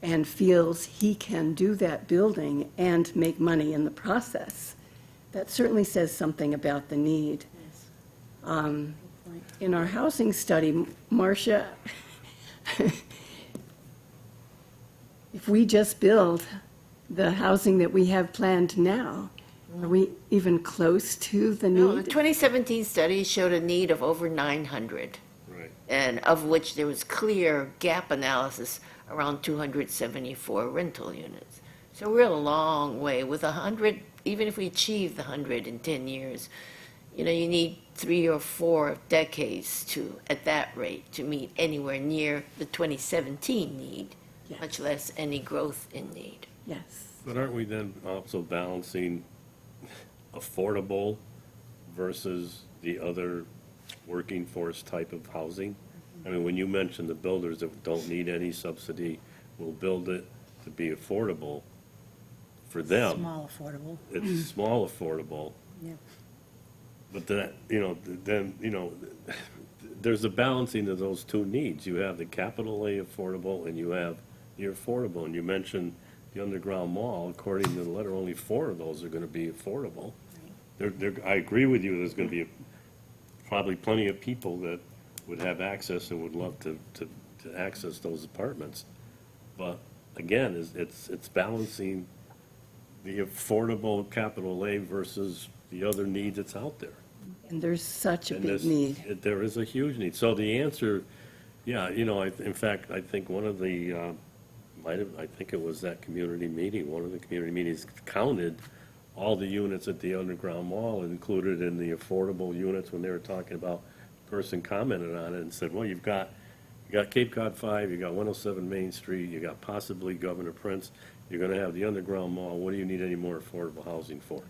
F: and feels he can do that building and make money in the process, that certainly says something about the need. In our housing study, Marcia, if we just build the housing that we have planned now, are we even close to the
E: No, the
F: need?
E: 2017 study showed a need of over 900,
G: Right.
E: and of which there was clear gap analysis around 274 rental units. So we're a long way. With 100, even if we achieve the 100 in 10 years, you need 3 or 4 decades at that rate, to meet anywhere near the 2017 need,
F: Yes.
E: much less any growth in need.
F: Yes.
G: But aren't we then also balancing affordable versus the other working force type of housing? I mean, when you mentioned the builders that don't need any subsidy, will build it to be affordable for them.
A: Small, affordable.
G: It's small affordable.
A: Yeah.
G: But there's a balancing of those two needs. You have the capitally affordable and you have the affordable. And you mentioned the underground mall, according to the letter, only 4 of those are gonna be affordable. I agree with you, there's gonna be probably plenty of people that would have access and would love to access those apartments. But again, it's balancing the affordable capital A versus the other need that's out there.
F: And there's such a
G: And
F: big
G: this-
F: need.
G: There is a huge need. So the answer, yeah, in fact, I think one of the, I think it was that community meeting, one of the community meetings counted all the units at the underground mall included in the affordable units when they were talking about, person commented on it and said, well, you got Cape Cod 5, you got 107 Main Street, you got possibly Governor Prince, you're gonna have the underground mall, what do you need any more affordable housing for?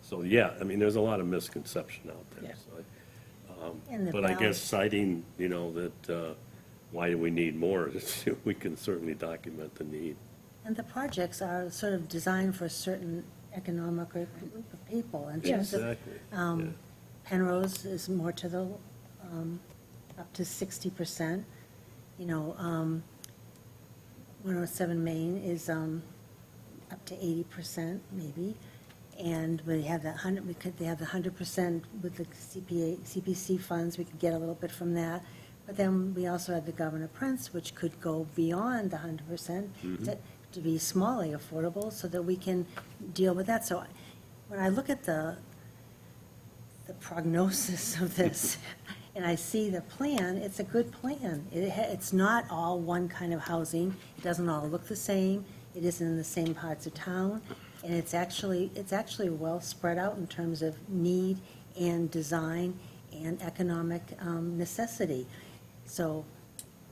G: So, yeah, I mean, there's a lot of misconception out there.
F: Yeah.
G: So
A: And the
G: But I guess
A: balance-
G: citing, that, why do we need more, we can certainly document the need.
A: And the projects are sort of designed for a certain economic group of people. In terms of,
G: Exactly.
A: um,
G: yeah.
A: Penrose is more to the, up to 60%. 107 Main is up to 80%, maybe. And we have that 100, they have the 100% with the CPC funds, we could get a little bit from that. But then we also have the Governor Prince, which could go beyond the 100% to be smallly affordable, so that we can deal with that. So when I look at the prognosis of this, and I see the plan, it's a good plan. It's not all one kind of housing. It doesn't all look the same. It isn't in the same parts of town. And it's actually well spread out in terms of need and design and economic necessity. So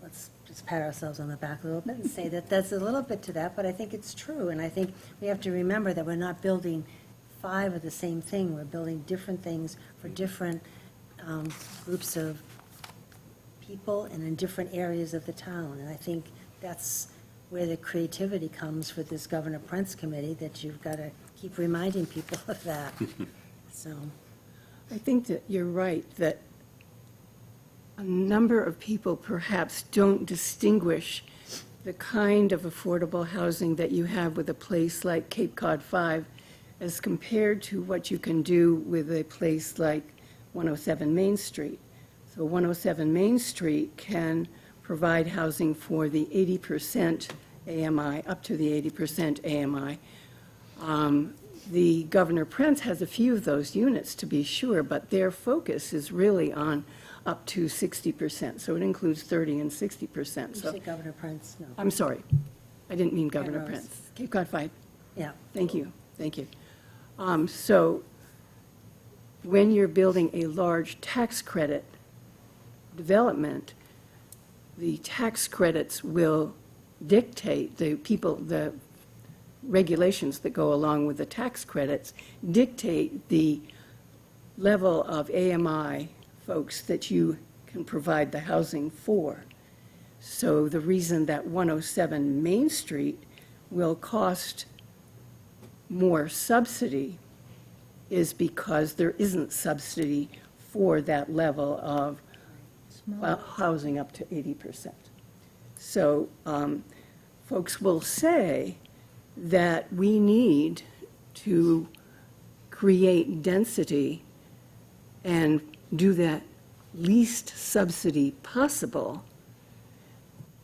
A: let's just pat ourselves on the back a little bit and say that there's a little bit to that, but I think it's true. And I think we have to remember that we're not building 5 of the same thing. We're building different things for different groups of people and in different areas of the town. And I think that's where the creativity comes for this Governor Prince committee, that you've got to keep reminding people of that. So,
F: I think that you're right, that a number of people perhaps don't distinguish the kind of affordable housing that you have with a place like Cape Cod 5 as compared to what you can do with a place like 107 Main Street. So 107 Main Street can provide housing for the 80% AMI, up to the 80% AMI. The Governor Prince has a few of those units, to be sure, but their focus is really on up to 60%, so it includes 30 and 60%.
A: you
F: So,
A: say Governor Prince, no.
F: I'm sorry, I didn't mean Governor
A: Penrose.
F: Prince. Cape Cod 5.
A: Yeah.
F: Thank you, thank you. So when you're building a large tax credit development, the tax credits will dictate, the regulations that go along with the tax credits dictate the level of AMI folks that you can provide the housing for. So the reason that 107 Main Street will cost more subsidy is because there isn't subsidy for that level of housing up to 80%. So folks will say that we need to create density and do that least subsidy possible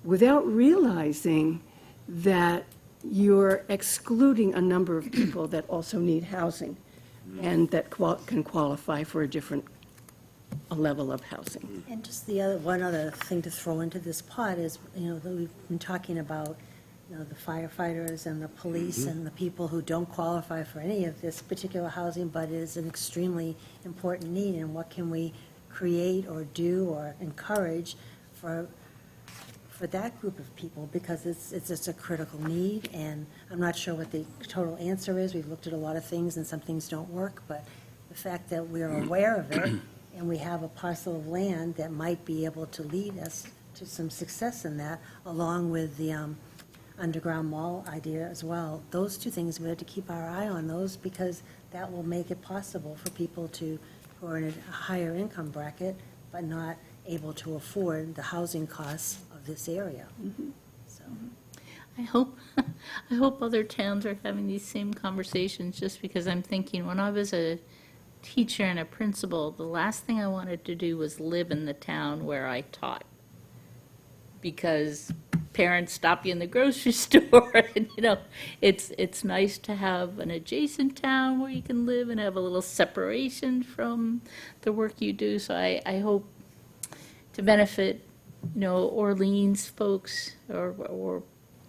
F: without realizing that you're excluding a number of people that also need housing and that can qualify for a level of housing.
A: And just one other thing to throw into this pot is, that we've been talking about, the firefighters and the police and the people who don't qualify for any of this particular housing, but it is an extremely important need, and what can we create or do or encourage for that group of people, because it's just a critical need, and I'm not sure what the total answer is. We've looked at a lot of things, and some things don't work, but the fact that we're aware of it, and we have a parcel of land that might be able to lead us to some success in that, along with the underground mall idea as well. Those two things, we have to keep our eye on those, because that will make it possible for people who are in a higher income bracket, but not able to afford the housing costs of this area. So,
H: I hope other towns are having these same conversations, just because I'm thinking, when I was a teacher and a principal, the last thing I wanted to do was live in the town where I taught. Because parents stop you in the grocery store, and, it's nice to have an adjacent town where you can live and have a little separation from the work you do. So I hope to benefit, Orleans folks or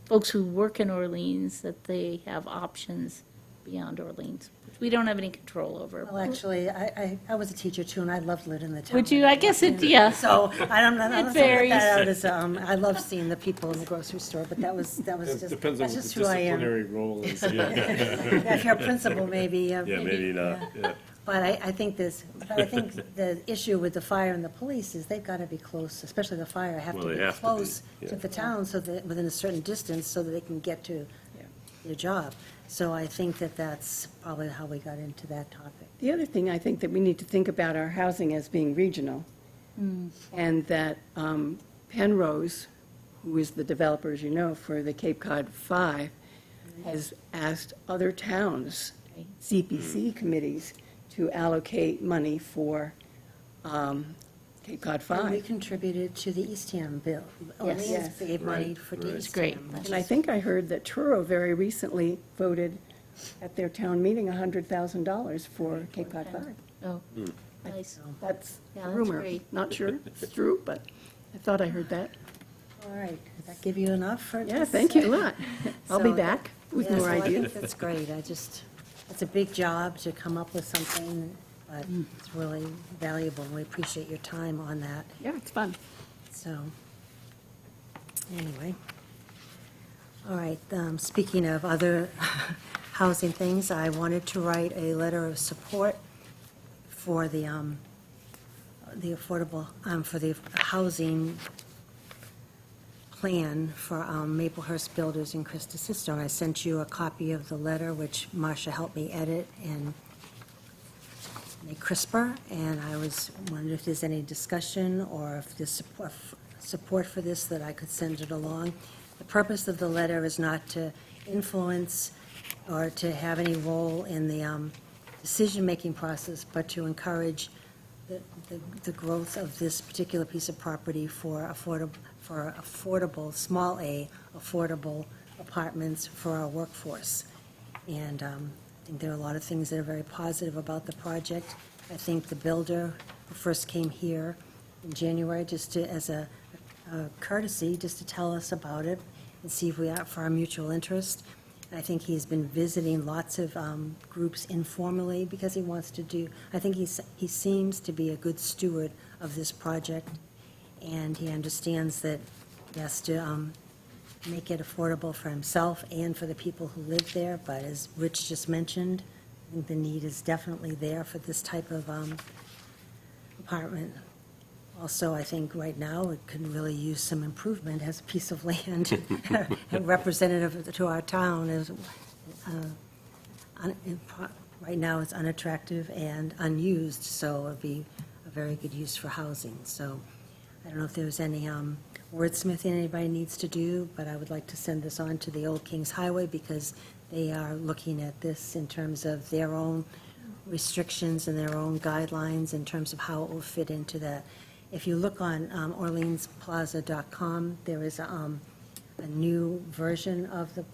H: folks who work in Orleans, that they have options beyond Orleans, which we don't have any control over.
A: Well, actually, I was a teacher too, and I loved living in the town.
H: Would you? I guess it, yeah.
A: So I don't know.
H: It varies.
A: That out as, I love seeing the people in the grocery store, but that was
I: It
A: just,
I: depends on
A: that's
I: what
A: just
I: the
A: who I am.
I: disciplinary role is.
A: Yeah, if you're a principal, maybe.
G: Yeah, maybe not, yeah.
A: But I think the issue with the fire and the police is they've got to be close, especially the fire, have
G: Well,
A: to
G: they
A: be
G: have to be,
A: close
G: yeah.
A: to the town so that, within a certain distance, so that they can get to their job. So I think that that's probably how we got into that topic.
F: The other thing, I think that we need to think about our housing as being regional, and that Penrose, who is the developer, as you know, for the Cape Cod 5, has asked other towns, CPC committees, to allocate money for Cape Cod
A: And we
F: 5.
A: contributed to the Eastham bill.
H: Yes.
A: Orleans gave money for the
H: It's great.
A: Eastham.
F: And I think I heard that Truro very recently voted at their town meeting $100,000 for Cape Cod 5.
H: Oh, nice.
F: That's
H: Yeah,
F: a
H: that's
F: rumor.
H: great.
F: Not sure if it's true, but I thought I heard that.
A: All right, did that give you enough for?
F: Yeah,
A: this?
F: thank you a lot. I'll be
A: So,
F: back with
A: Yeah,
F: more
A: so I
F: ideas.
A: think that's great. It's a big job to come up with something, but it's really valuable. We appreciate your time on that.
F: Yeah, it's fun.
A: So, anyway. All right, speaking of other housing things, I wanted to write a letter of support for the affordable, for the housing plan for Maplehurst Builders and Krista Sisto. And I sent you a copy of the letter, which Marcia helped me edit and make crisper, and I was wondering if there's any discussion or if there's support for this, that I could send it along. The purpose of the letter is not to influence or to have any role in the decision-making process, but to encourage the growth of this particular piece of property for affordable, small a, affordable apartments for our workforce. And I think there are a lot of things that are very positive about the project. I think the builder who first came here in January, just to, as a courtesy, just to tell us about it and see if we are for our mutual interest. I think he's been visiting lots of groups informally because he wants to do, I think he seems to be a good steward of this project, and he understands that he has to make it affordable for himself and for the people who live there, but as Rich just mentioned, I think the need is definitely there for this type of apartment. Also, I think right now it could really use some improvement as a piece of land and representative to our town. Right now, it's unattractive and unused, so it'd be a very good use for housing. So I don't know if there's any wordsmithing anybody needs to do, but I would like to send this on to the Old Kings Highway because they are looking at this in terms of their own restrictions and their own guidelines in terms of how it will fit into that. If you look on orleansplaza.com, there is a new version of the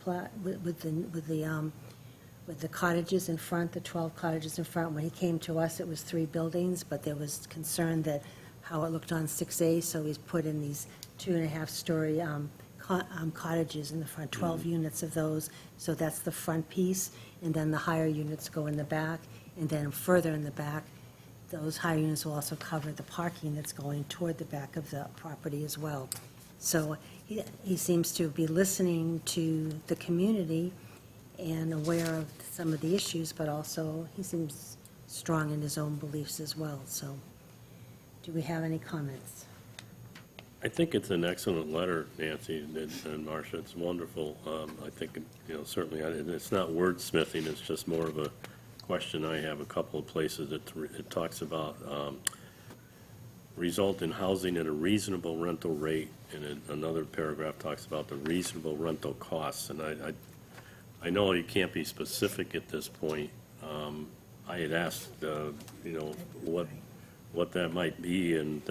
A: with the cottages in front, the 12 cottages in front. When he came to us, it was 3 buildings, but there was concern that how it looked on 6A, so he's put in these 2.5-story cottages in the front, 12 units of those. So that's the front piece, and then the higher units go in the back, and then further in the back, those higher units will also cover the parking that's going toward the back of the property as well. So he seems to be listening to the community and aware of some of the issues, but also he seems strong in his own beliefs as well. So do we have any comments?
G: I think it's an excellent letter, Nancy and Marcia. It's wonderful. I think, certainly, it's not wordsmithing, it's just more of a question. I have a couple of places that it talks about result in housing at a reasonable rental rate, and another paragraph talks about the reasonable rental costs. And I know you can't be specific at this point. I had asked, what that might be, and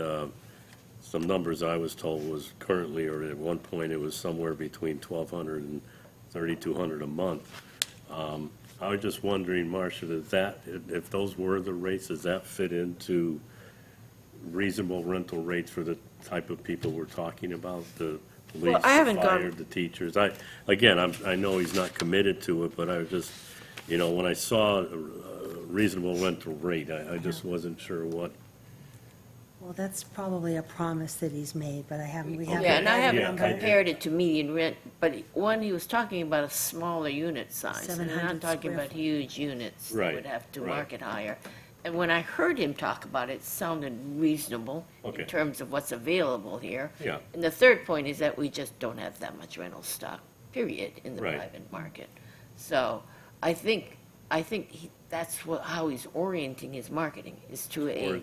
G: some numbers I was told was currently, or at one point, it was somewhere between $1,200 and $3,200 a month. I was just wondering, Marcia, if those were the rates, does that fit into reasonable rental rates for the type of people we're talking about? The police,
E: Well, I haven't
G: the
E: gone-
G: fire, the teachers? I know he's not committed to it, but I was just, when I saw a reasonable rental rate, I just wasn't sure what.
A: Well, that's probably a promise that he's made, but we haven't.
E: Yeah, and I
A: got a
E: haven't
A: number.
E: compared it to median rent, but one, he was talking about a smaller unit size. And I'm
A: 700
E: not talking
A: square
E: about
A: foot.
E: huge units that
G: Right,
E: would have to
G: right.
E: market higher. And when I heard him talk about it, it sounded reasonable
G: Okay.
E: in terms of what's available here.
G: Yeah.
E: And the third point is that we just don't have that much rental stock, period, in the
G: Right.
E: private market. So I think that's how he's orienting his marketing, is to a
G: Or-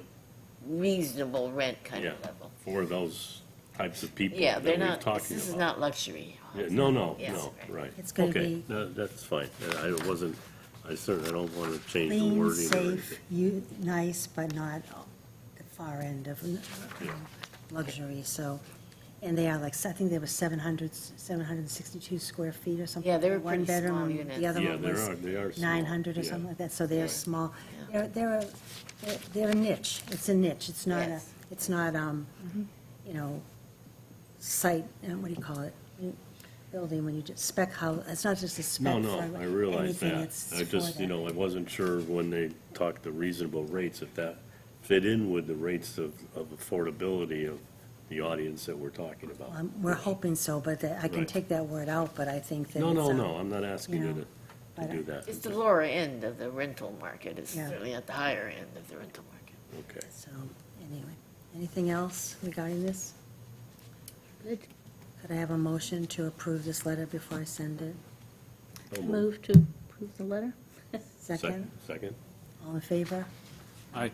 E: reasonable rent kind
G: Yeah,
E: of level.
G: for those types of people
E: Yeah,
G: that
E: they're
G: we're
E: not,
G: talking
E: this is
G: about.
E: not luxury.
G: Yeah, no,
E: Yes.
G: right.
A: It's gonna
G: Okay,
A: be-
G: no, that's fine. I certainly don't want to change the
A: Clean,
G: wording or
A: safe,
G: anything.
A: nice, but not the far end of luxury, so. And they are I think they were 762 square feet or something.
E: Yeah, they were
A: One
E: pretty small
A: bedroom, and
E: units.
A: The other
G: Yeah,
A: one
G: they
A: was
G: are small.
A: 900 or
G: Yeah.
A: something like that, so they're
G: Right.
A: small.
E: Yeah.
A: They're a niche, it's a niche, it's not
E: Yes.
A: site, what do you call it? Building, when you just spec house, it's not just a spec.
G: No,
A: for
G: I realize
A: anything,
G: that.
A: it's
G: I
A: for
G: just,
A: that.
G: I wasn't sure when they talked the reasonable rates, if that fit in with the rates of affordability of the audience that we're talking about.
A: We're hoping so, but I can
G: Right.
A: take that word out, but I think that
G: No,
A: it's.
G: no, I'm not asking you
A: know,
G: to
A: but,
G: do that.
E: It's the lower end of the rental market, it's
A: Yeah.
E: certainly at the higher end of the rental market.
G: Okay.
A: So, anyway, anything else regarding this?
H: Good.
A: Could I have a motion to approve this letter before I send it?
G: So moved.
H: Move to approve the letter?
A: Second?
G: Second?
A: All in favor?
I: Aye.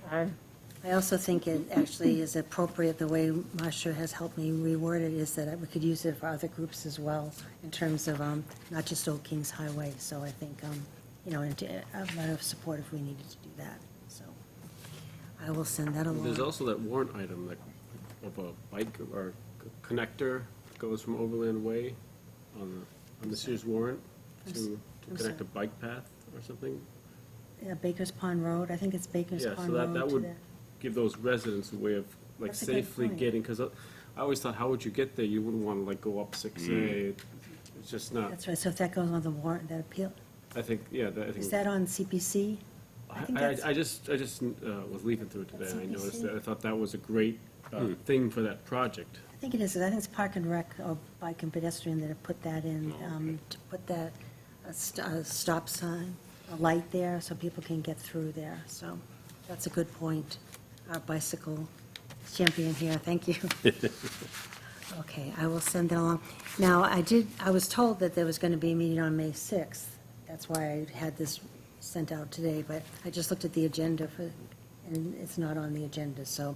A: I also think it actually is appropriate, the way Marcia has helped me reword it, is that we could use it for other groups as well, in terms of not just Old Kings Highway. So I think, a letter of support if we needed to do that. So I will send that
I: There's
A: along.
I: also that warrant item of a bike or connector that goes from Overland Way on this year's warrant to
A: I'm
I: connect
A: sorry.
I: a bike path or something.
A: Baker's Pond Road, I think it's Baker's
I: Yeah,
A: Pond
I: so
A: Road
I: that
A: to
I: would
A: the.
I: give those residents a way of
A: That's a good
I: safely
A: point.
I: getting, because I always thought, how would you get there? You wouldn't want to go up 6A. It's just not,
A: That's right, so if that goes on the warrant, that appeal,
I: I think, yeah, I think.
A: is that on CPC? I think that's-
I: I just was leafing through it today, and I
A: That's
I: noticed
A: CPC.
I: that, I thought that was a great thing for that project.
A: I think it is, I think it's Park and Rec or Bike and Pedestrian that have put that in, to put that, a stop sign, a light there, so people can get through there. So that's a good point. Our bicycle champion here, thank you. Okay, I will send that along. Now, I was told that there was going to be a meeting on May 6th. That's why I had this sent out today, but I just looked at the agenda and it's not on the agenda, so,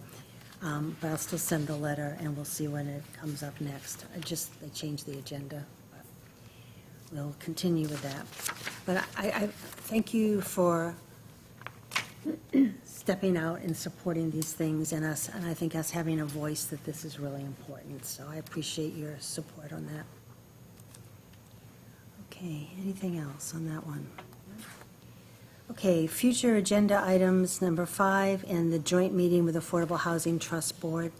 A: but I'll still send the letter and we'll see when it comes up next. They changed the agenda, but we'll continue with that. But I thank you for stepping out and supporting these things and I think us having a voice that this is really important, so I appreciate your support on that. Okay, anything else on that one? Okay, future agenda items, number 5, and the joint meeting with Affordable Housing Trust Board.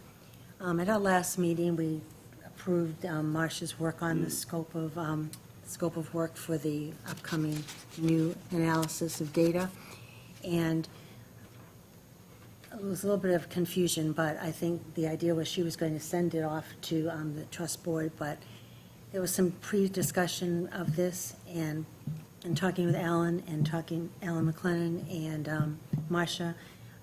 A: At our last meeting, we approved Marcia's work on the scope of work for the upcoming new analysis of data. And it was a little bit of confusion, but I think the idea was she was going to send it off to the trust board, but there was some pre-discussion of this, and talking with Alan McLennan and Marcia,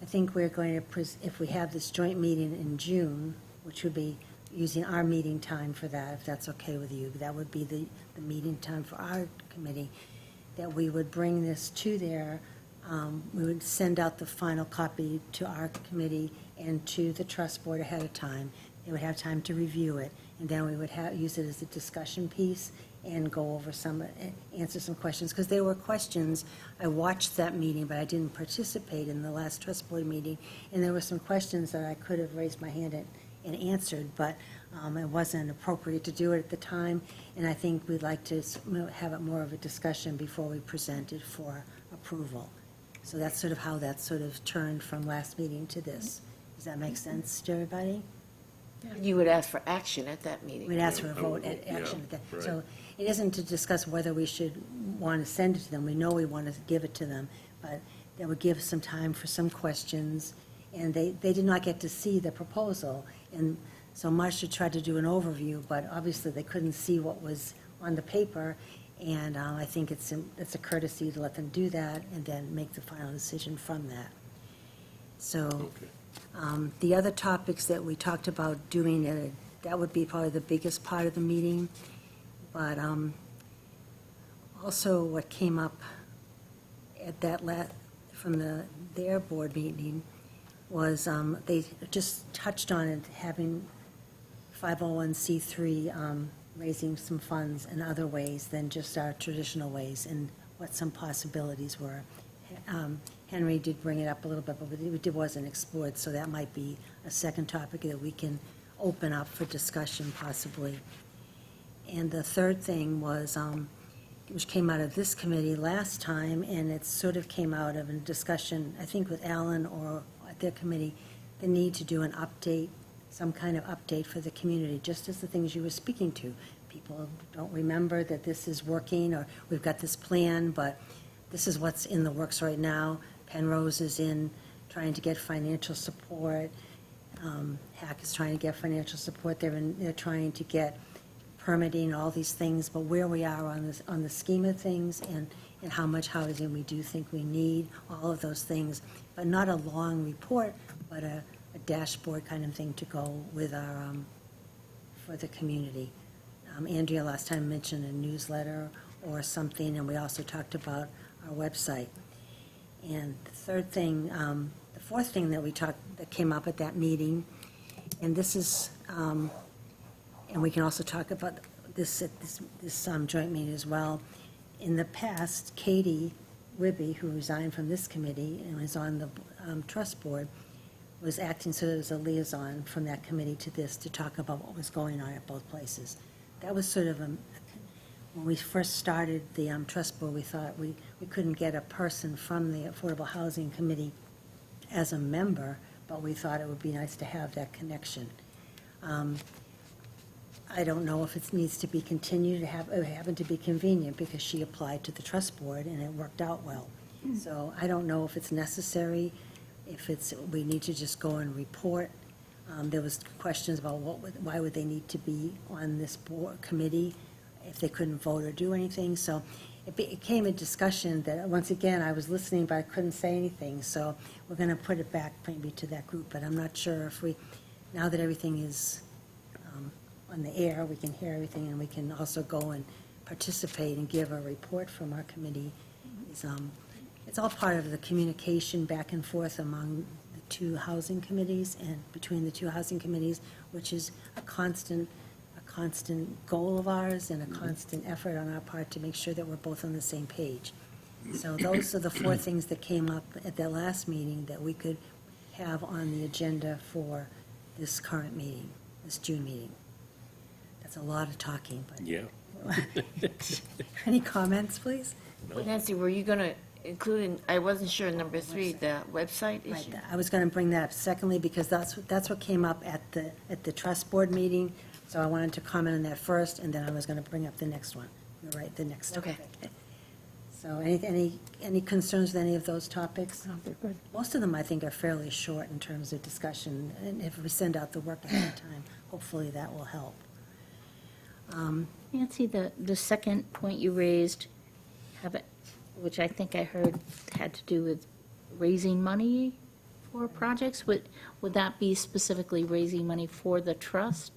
A: I think we're going to, if we have this joint meeting in June, which would be using our meeting time for that, if that's okay with you, that would be the meeting time for our committee, that we would bring this to their, we would send out the final copy to our committee and to the trust board ahead of time. They would have time to review it, and then we would use it as a discussion piece and go over answer some questions, because there were questions, I watched that meeting, but I didn't participate in the last trust board meeting, and there were some questions that I could have raised my hand and answered, but it wasn't appropriate to do it at the time, and I think we'd like to have it more of a discussion before we present it for approval. So that's sort of how that sort of turned from last meeting to this. Does that make sense to everybody?
E: You would ask for action at that meeting.
A: We'd ask for a
G: I
A: vote
G: would
A: at
G: vote,
A: action.
G: yeah, right.
A: So it isn't to discuss whether we should want to send it to them. We know we want to give it to them, but that would give some time for some questions. And they did not get to see the proposal. And so Marcia tried to do an overview, but obviously they couldn't see what was on the paper. And I think it's a courtesy to let them do that and then make the final decision from that. So.
G: Okay.
A: The other topics that we talked about doing, that would be probably the biggest part of the meeting. But also what came up at from their board meeting was they just touched on it, having 501c3 raising some funds in other ways than just our traditional ways, and what some possibilities were. Henry did bring it up a little bit, but it wasn't explored, so that might be a second topic that we can open up for discussion possibly. And the third thing was, which came out of this committee last time, and it sort of came out of a discussion, I think with Alan or at their committee, the need to do an update, some kind of update for the community, just as the things you were speaking to. People don't remember that this is working, or we've got this plan, but this is what's in the works right now. Penrose is trying to get financial support. HAC is trying to get financial support. They're trying to get permitting, all these things, but where we are on the scheme of things, and how much housing we do think we need, all of those things, but not a long report, but a dashboard kind of thing to go with our, for the community. Andrea last time mentioned a newsletter or something, and we also talked about our website. And the fourth thing that came up at that meeting, and this is, and we can also talk about this at this joint meeting as well. In the past, Katie Ribby, who resigned from this committee and was on the trust board, was acting sort of as a liaison from that committee to this, to talk about what was going on at both places. That was sort of when we first started the trust board, we thought we couldn't get a person from the Affordable Housing Committee as a member, but we thought it would be nice to have that connection. I don't know if it needs to be continued. It happened to be convenient because she applied to the trust board and it worked out well. So I don't know if it's necessary, if we need to just go and report. There was questions about why would they need to be on this board committee if they couldn't vote or do anything. So it became a discussion that, once again, I was listening, but I couldn't say anything. So we're going to put it back maybe to that group, but I'm not sure if now that everything is on the air, we can hear everything, and we can also go and participate and give a report from our committee. It's all part of the communication back and forth among the two housing committees and between the two housing committees, which is a constant goal of ours and a constant effort on our part to make sure that we're both on the same page. So those are the four things that came up at that last meeting that we could have on the agenda for this current meeting, this June meeting. That's a lot of talking, but.
G: Yeah.
A: Any comments, please?
E: Nancy, were you going to include in, I wasn't sure, number 3, the website
A: Right,
E: issue?
A: I was going to bring that up secondly, because that's what came up at the trust board meeting. So I wanted to comment on that first, and then I was going to bring up the next one. You're right, the next
E: Okay.
A: topic. So any concerns with any of those topics?
F: Oh, they're good.
A: Most of them, I think, are fairly short in terms of discussion, and if we send out the work ahead of time, hopefully that will help.
H: Nancy, the second point you raised, which I think I heard had to do with raising money for projects. Would that be specifically raising money for the trust?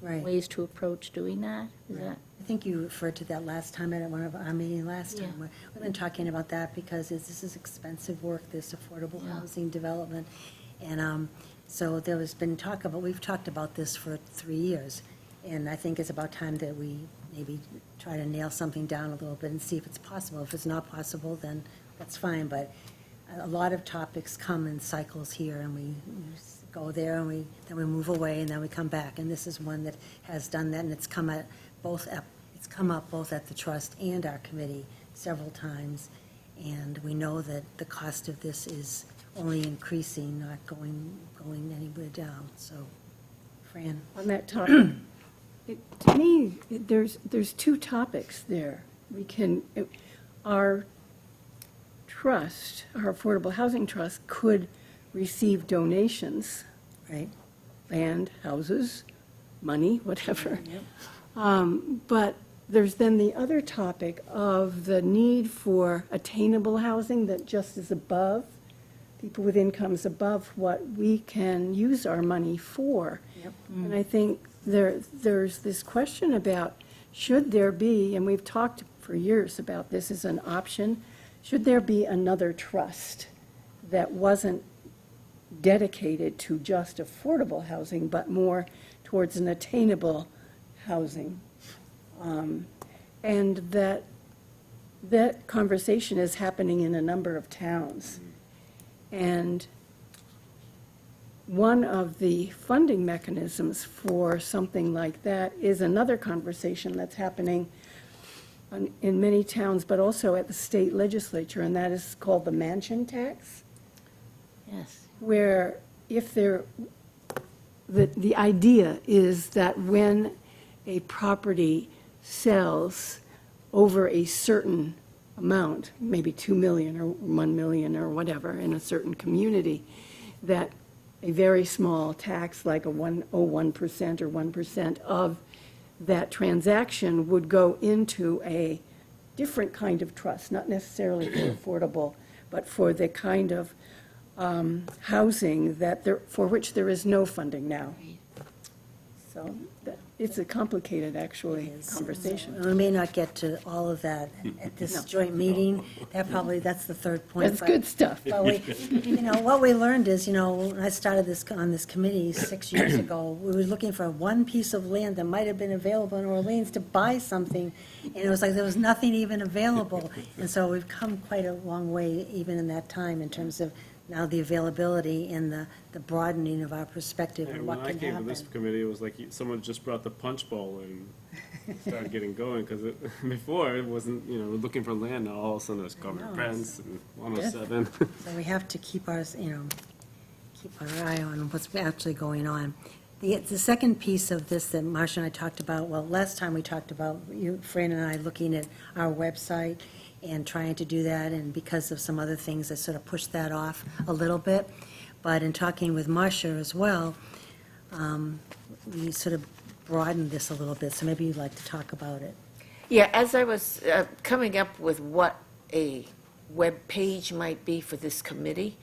A: Right.
H: Ways to approach doing that? Is
A: Right.
H: that?
A: I think you referred to that last time at one of our meetings last time.
H: Yeah.
A: We've been talking about that because this is expensive work, this affordable
H: Yeah.
A: housing development. And so there has been we've talked about this for 3 years. And I think it's about time that we maybe try to nail something down a little bit and see if it's possible. If it's not possible, then that's fine, but a lot of topics come in cycles here, and we go there, and then we move away, and then we come back. And this is one that has done that, and it's come up both at the trust and our committee several times. And we know that the cost of this is only increasing, not going anywhere down. So, Fran?
F: On that topic, to me, there's two topics there. Our trust, our Affordable Housing Trust, could receive donations,
A: Right?
F: land, houses, money, whatever. But there's then the other topic of the need for attainable housing that just is above, people with incomes above what we can use our money for.
A: Yep.
F: And I think there's this question about, should there be, and we've talked for years about this as an option, should there be another trust that wasn't dedicated to just affordable housing, but more towards an attainable housing? And that conversation is happening in a number of towns. And one of the funding mechanisms for something like that is another conversation that's happening in many towns, but also at the state legislature, and that is called the mansion tax,
H: Yes.
F: where the idea is that when a property sells over a certain amount, maybe 2 million or 1 million or whatever in a certain community, that a very small tax, like a 101% or 1% of that transaction would go into a different kind of trust, not necessarily for affordable, but for the kind of housing for which there is no funding now. So it's a complicated, actually, conversation.
A: We may not get to all of that at this joint meeting. That's the third point.
F: That's good stuff.
A: But what we learned is, when I started on this committee 6 years ago, we were looking for one piece of land that might have been available in Orleans to buy something, and it was like there was nothing even available. And so we've come quite a long way, even in that time, in terms of now the availability and the broadening of our perspective and
I: And
A: what
I: when I
A: can
I: came to
A: happen.
I: this committee, it was like someone just brought the punch bowl and started getting going, because before it wasn't, we're looking for land, now all of a sudden there's covered
A: know.
I: fence and 107.
A: So we have to keep our eye on what's actually going on. The second piece of this that Marcia and I talked about, well, last time we talked about, Fran and I looking at our website and trying to do that, and because of some other things, I sort of pushed that off a little bit. But in talking with Marcia as well, we sort of broadened this a little bit, so maybe you'd like to talk about it.
E: Yeah, as I was coming up with what a web page might be for this committee,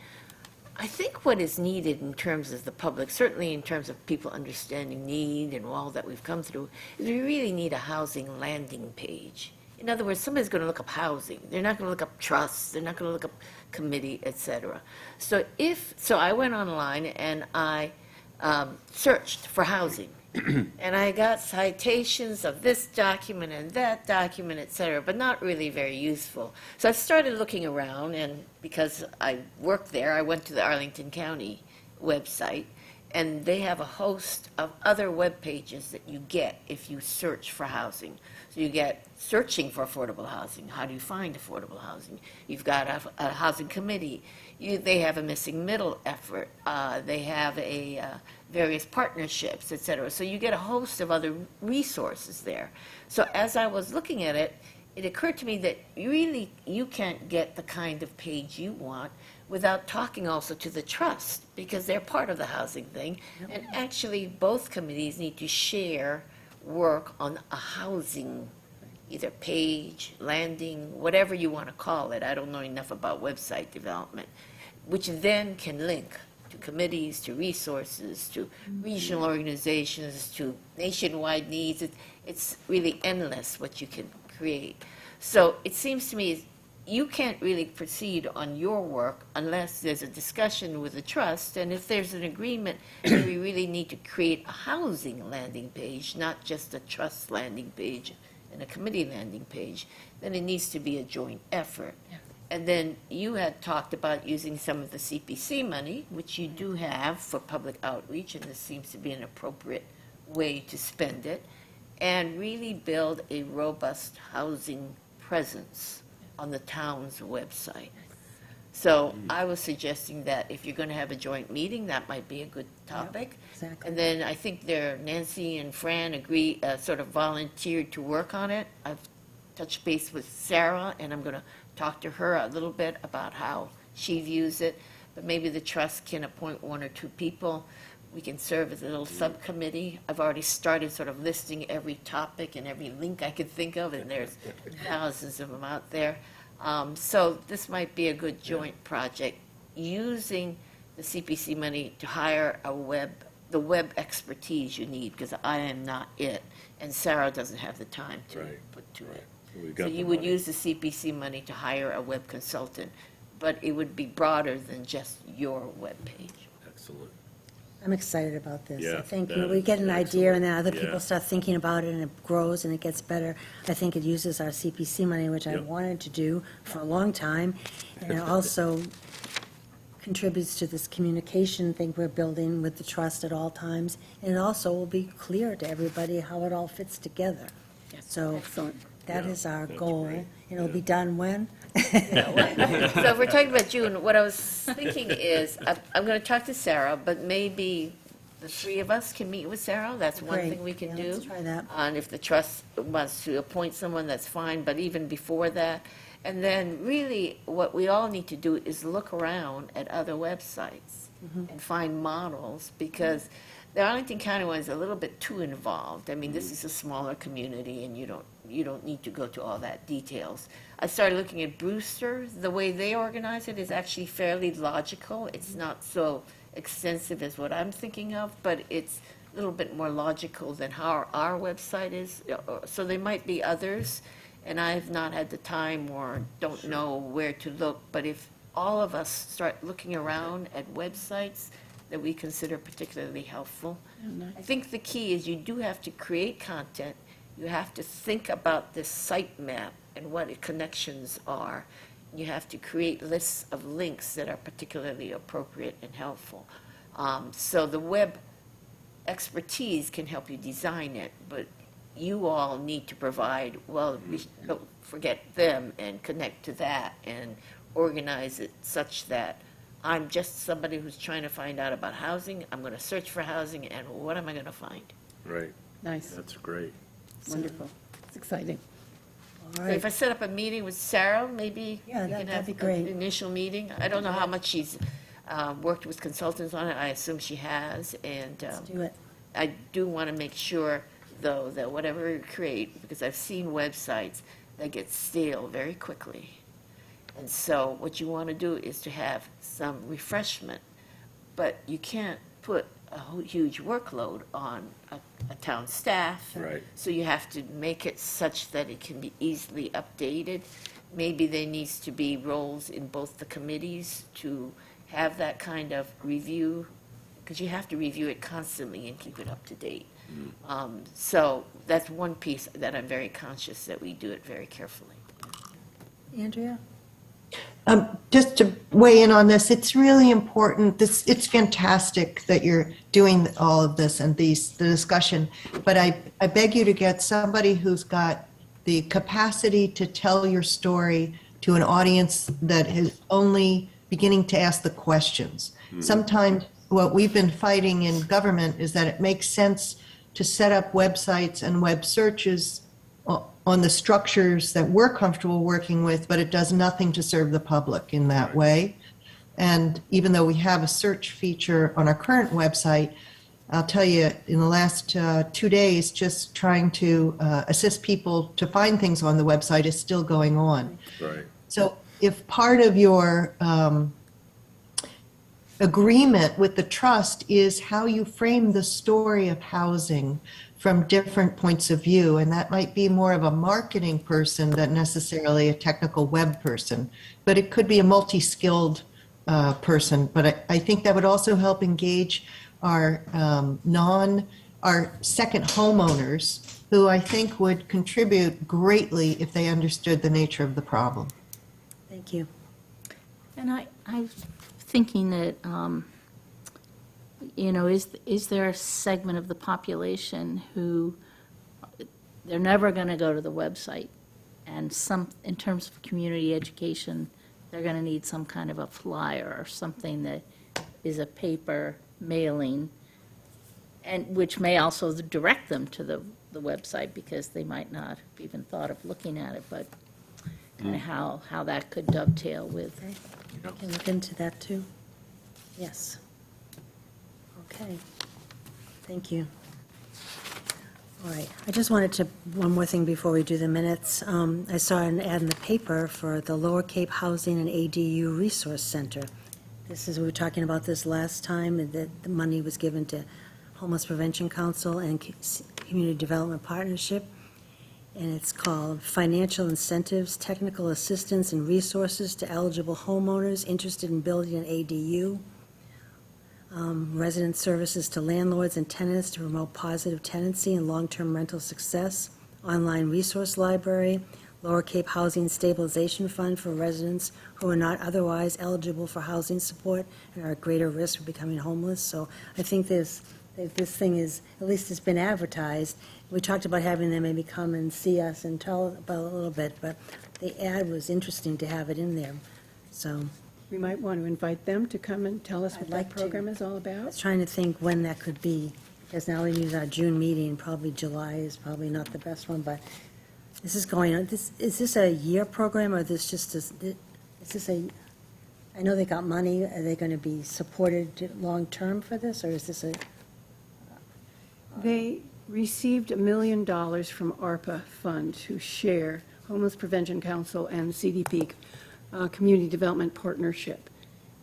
E: I think what is needed in terms of the public, certainly in terms of people understanding need and all that we've come through, is we really need a housing landing page. In other words, somebody's going to look up housing. They're not going to look up trusts. They're not going to look up committee, et cetera. So I went online and I searched for housing. And I got citations of this document and that document, et cetera, but not really very useful. So I started looking around, and because I worked there, I went to the Arlington County website, and they have a host of other web pages that you get if you search for housing. So you get searching for affordable housing. How do you find affordable housing? You've got a housing committee. They have a missing middle effort. They have various partnerships, et cetera. So you get a host of other resources there. So as I was looking at it, it occurred to me that you can't get the kind of page you want without talking also to the trust, because they're part of the housing thing. And actually, both committees need to share work on a housing, either page, landing, whatever you want to call it. I don't know enough about website development, which then can link to committees, to resources, to regional organizations, to nationwide needs. It's really endless what you can create. So it seems to me you can't really proceed on your work unless there's a discussion with the trust, and if there's an agreement, that we really need to create a housing landing page, not just a trust landing page and a committee landing page, then it needs to be a joint effort. And then you had talked about using some of the CPC money, which you do have for public outreach, and this seems to be an appropriate way to spend it, and really build a robust housing presence on the town's website. So I was suggesting that if you're going to have a joint meeting, that might be a good topic.
A: Exactly.
E: And then I think Nancy and Fran agree, sort of volunteered to work on it. I've touched base with Sarah, and I'm going to talk to her a little bit about how she views it. But maybe the trust can appoint 1 or 2 people. We can serve as a little subcommittee. I've already started sort of listing every topic and every link I could think of, and there's thousands of them out there. So this might be a good joint project, using the CPC money to hire the web expertise you need, because I am not it, and Sarah doesn't have the time to
G: Right,
E: put to it.
G: We
E: So
G: got the
E: you would
G: money.
E: use the CPC money to hire a web consultant, but it would be broader than just your webpage.
G: Excellent.
A: I'm excited about this.
G: Yeah,
A: I think
G: that
A: we
G: is
A: get an idea, and then other
G: excellent.
A: people
G: Yeah.
A: start thinking about it, and it grows, and it gets better. I think it uses our CPC money, which I
G: Yep.
A: wanted to do for a long time, and it also contributes to this communication thing we're building with the trust at all times, and it also will be clear to everybody how it all fits together. So
F: Excellent.
A: that
G: Yeah,
A: is our
G: that's
A: goal.
G: great.
A: It'll
G: Yeah.
A: be done when?
E: So if we're talking about June, what I was thinking is, I'm going to talk to Sarah, but maybe the 3 of us can meet with Sarah. That's one
A: Great.
E: thing we can
A: Yeah,
E: do.
A: let's try that.
E: And if the trust wants to appoint someone, that's fine, but even before that. And then really, what we all need to do is look around at other websites and find models, because the Arlington County one is a little bit too involved. I mean, this is a smaller community, and you don't need to go to all that details. I started looking at Brewster. The way they organize it is actually fairly logical. It's not so extensive as what I'm thinking of, but it's a little bit more logical than how our website is. So there might be others, and I've not had the time or don't know where to look. But if all of us start looking around at websites that we consider particularly helpful, I think the key is you do have to create content. You have to think about this site map and what its connections are. You have to create lists of links that are particularly appropriate and helpful. So the web expertise can help you design it, but you all need to provide, well, we don't forget them and connect to that and organize it such that I'm just somebody who's trying to find out about housing. I'm going to search for housing, and what am I going to find?
G: Right,
F: Nice,
G: that's great.
F: wonderful. It's exciting.
A: All
E: So
A: right.
E: if I set up a meeting with Sarah, maybe we
A: Yeah,
E: can
A: that'd
E: have
A: be
E: an
A: great.
E: initial meeting. I don't know how much she's worked with consultants on it. I assume she has, and
A: Let's do it.
E: I do want to make sure, though, that whatever we create, because I've seen websites that get stale very quickly. And so what you want to do is to have some refreshment, but you can't put a huge workload on a town staff.
G: Right.
E: So you have to make it such that it can be easily updated. Maybe there needs to be roles in both the committees to have that kind of review, because you have to review it constantly and keep it up to date. So that's one piece that I'm very conscious that we do it very carefully.
A: Andrea?
J: Just to weigh in on this, it's really important. It's fantastic that you're doing all of this and the discussion. But I beg you to get somebody who's got the capacity to tell your story to an audience that is only beginning to ask the questions. Sometimes what we've been fighting in government is that it makes sense to set up websites and web searches on the structures that we're comfortable working with, but it does nothing to serve the public in that way. And even though we have a search feature on our current website, I'll tell you, in the last 2 days, just trying to assist people to find things on the website is still going on.
G: Right.
J: So if part of your agreement with the trust is how you frame the story of housing from different points of view, and that might be more of a marketing person than necessarily a technical web person, but it could be a multi-skilled person. But I think that would also help engage our our second homeowners, who I think would contribute greatly if they understood the nature of the problem.
A: Thank you.
H: And I was thinking that, is there a segment of the population who, they're never going to go to the website? And in terms of community education, they're going to need some kind of a flyer or something that is a paper mailing, and which may also direct them to the website, because they might not have even thought of looking at it, but kind of how that could dovetail with.
A: I can look into that, too. Yes. Okay. Thank you. All right. I just wanted to, one more thing before we do the minutes. I saw an ad in the paper for the Lower Cape Housing and ADU Resource Center. We were talking about this last time, and that the money was given to Homeless Prevention Council and Community Development Partnership. And it's called Financial Incentives, Technical Assistance and Resources to Eligible Homeowners Interested in Building an ADU. Resident services to landlords and tenants to promote positive tenancy and long-term rental success. Online resource library. Lower Cape Housing Stabilization Fund for residents who are not otherwise eligible for housing support and are at greater risk of becoming homeless. So I think this thing is, at least it's been advertised. We talked about having them maybe come and see us and tell about it a little bit, but the ad was interesting to have it in there. So
F: We might want to invite them to come and tell us
A: I'd
F: what
A: like
F: that
A: to.
F: program is all
A: I
F: about.
A: was trying to think when that could be, because now we use our June meeting, probably July is probably not the best one, but this is going on, is this a year program, or is this I know they got money, are they going to be supported long-term for this, or is this a?
F: They received $1 million from ARPA Fund to share, Homeless Prevention Council and CDP, Community Development Partnership.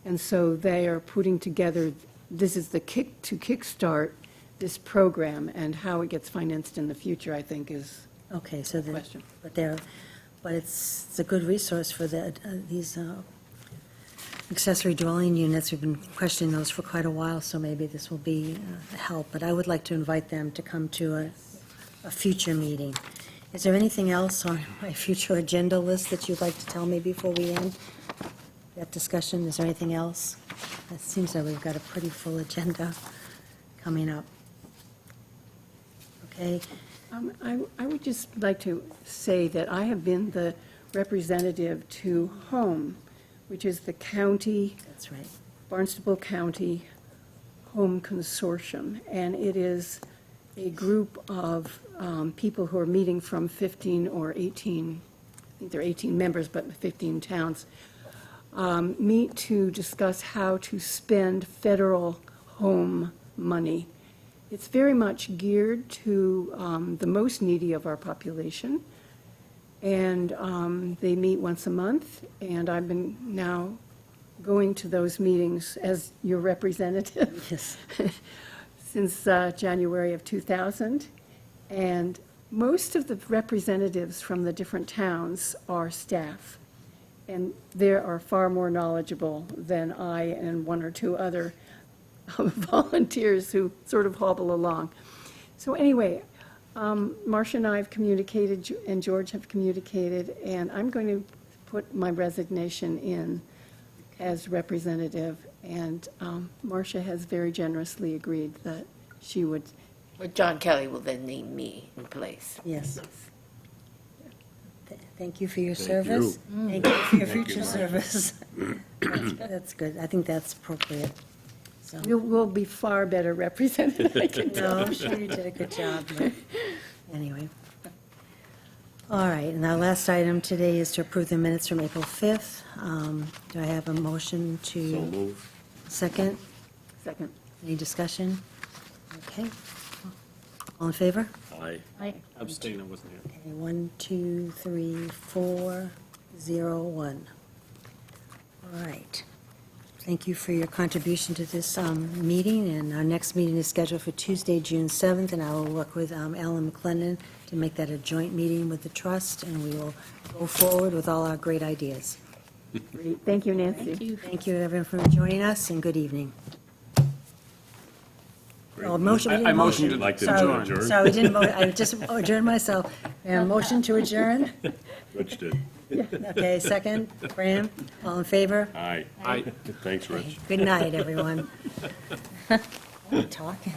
F: And so they are putting together, this is the kickstart this program, and how it gets financed in the future, I think, is
A: Okay, so
F: the question.
A: but it's a good resource for these accessory dwelling units. We've been questioning those for quite a while, so maybe this will be a help. But I would like to invite them to come to a future meeting. Is there anything else on my future agenda list that you'd like to tell me before we end that discussion? Is there anything else? It seems that we've got a pretty full agenda coming up. Okay,
F: I would just like to say that I have been the representative to HOME, which is the county,
A: that's right.
F: Barnstable County Home Consortium, and it is a group of people who are meeting from 15 or 18, I think there are 18 members, but 15 towns, meet to discuss how to spend federal home money. It's very much geared to the most needy of our population, and they meet once a month, and I've been now going to those meetings as your representative
A: Yes.
F: since January of 2000, and most of the representatives from the different towns are staff, and they are far more knowledgeable than I and one or two other volunteers who sort of hobble along. So anyway, Marcia and I have communicated, and George have communicated, and I'm going to put my resignation in as representative, and Marcia has very generously agreed that she would.
E: But John Kelly will then name me in place.
A: Yes. Thank you for your
G: Thank
A: service.
G: you.
A: Thank you for your future service. That's good. I think that's appropriate. So,
F: We'll be far better represented, I can tell.
A: no, I'm sure you did a good job, but anyway. All right, and our last item today is to approve the minutes from April 5th. Do I have a motion
G: So
A: to
G: move.
A: second?
F: Second.
A: Any discussion? Okay. All in favor?
G: Aye.
I: Abstain, I wasn't here.
A: Okay, 1, 2, 3, 4, 0, 1. All right. Thank you for your contribution to this meeting, and our next meeting is scheduled for Tuesday, June 7th, and I will work with Alan McClendon to make that a joint meeting with the trust, and we will go forward with all our great ideas.
F: Great. Thank you, Nancy.
H: Thank you.
A: Thank you, everyone, for joining us, and good evening. Oh, motion, we
I: I
A: didn't
I: motioned
A: motion.
I: to
G: Like to
A: Sorry,
G: adjourn?
A: Sorry, we didn't vote, I just adjourned myself. And motion to adjourn?
G: Rich did.
A: Okay, second, Fran, all in favor?
G: Aye.
I: I
G: Thanks, Rich.
A: Good night, everyone. Talking.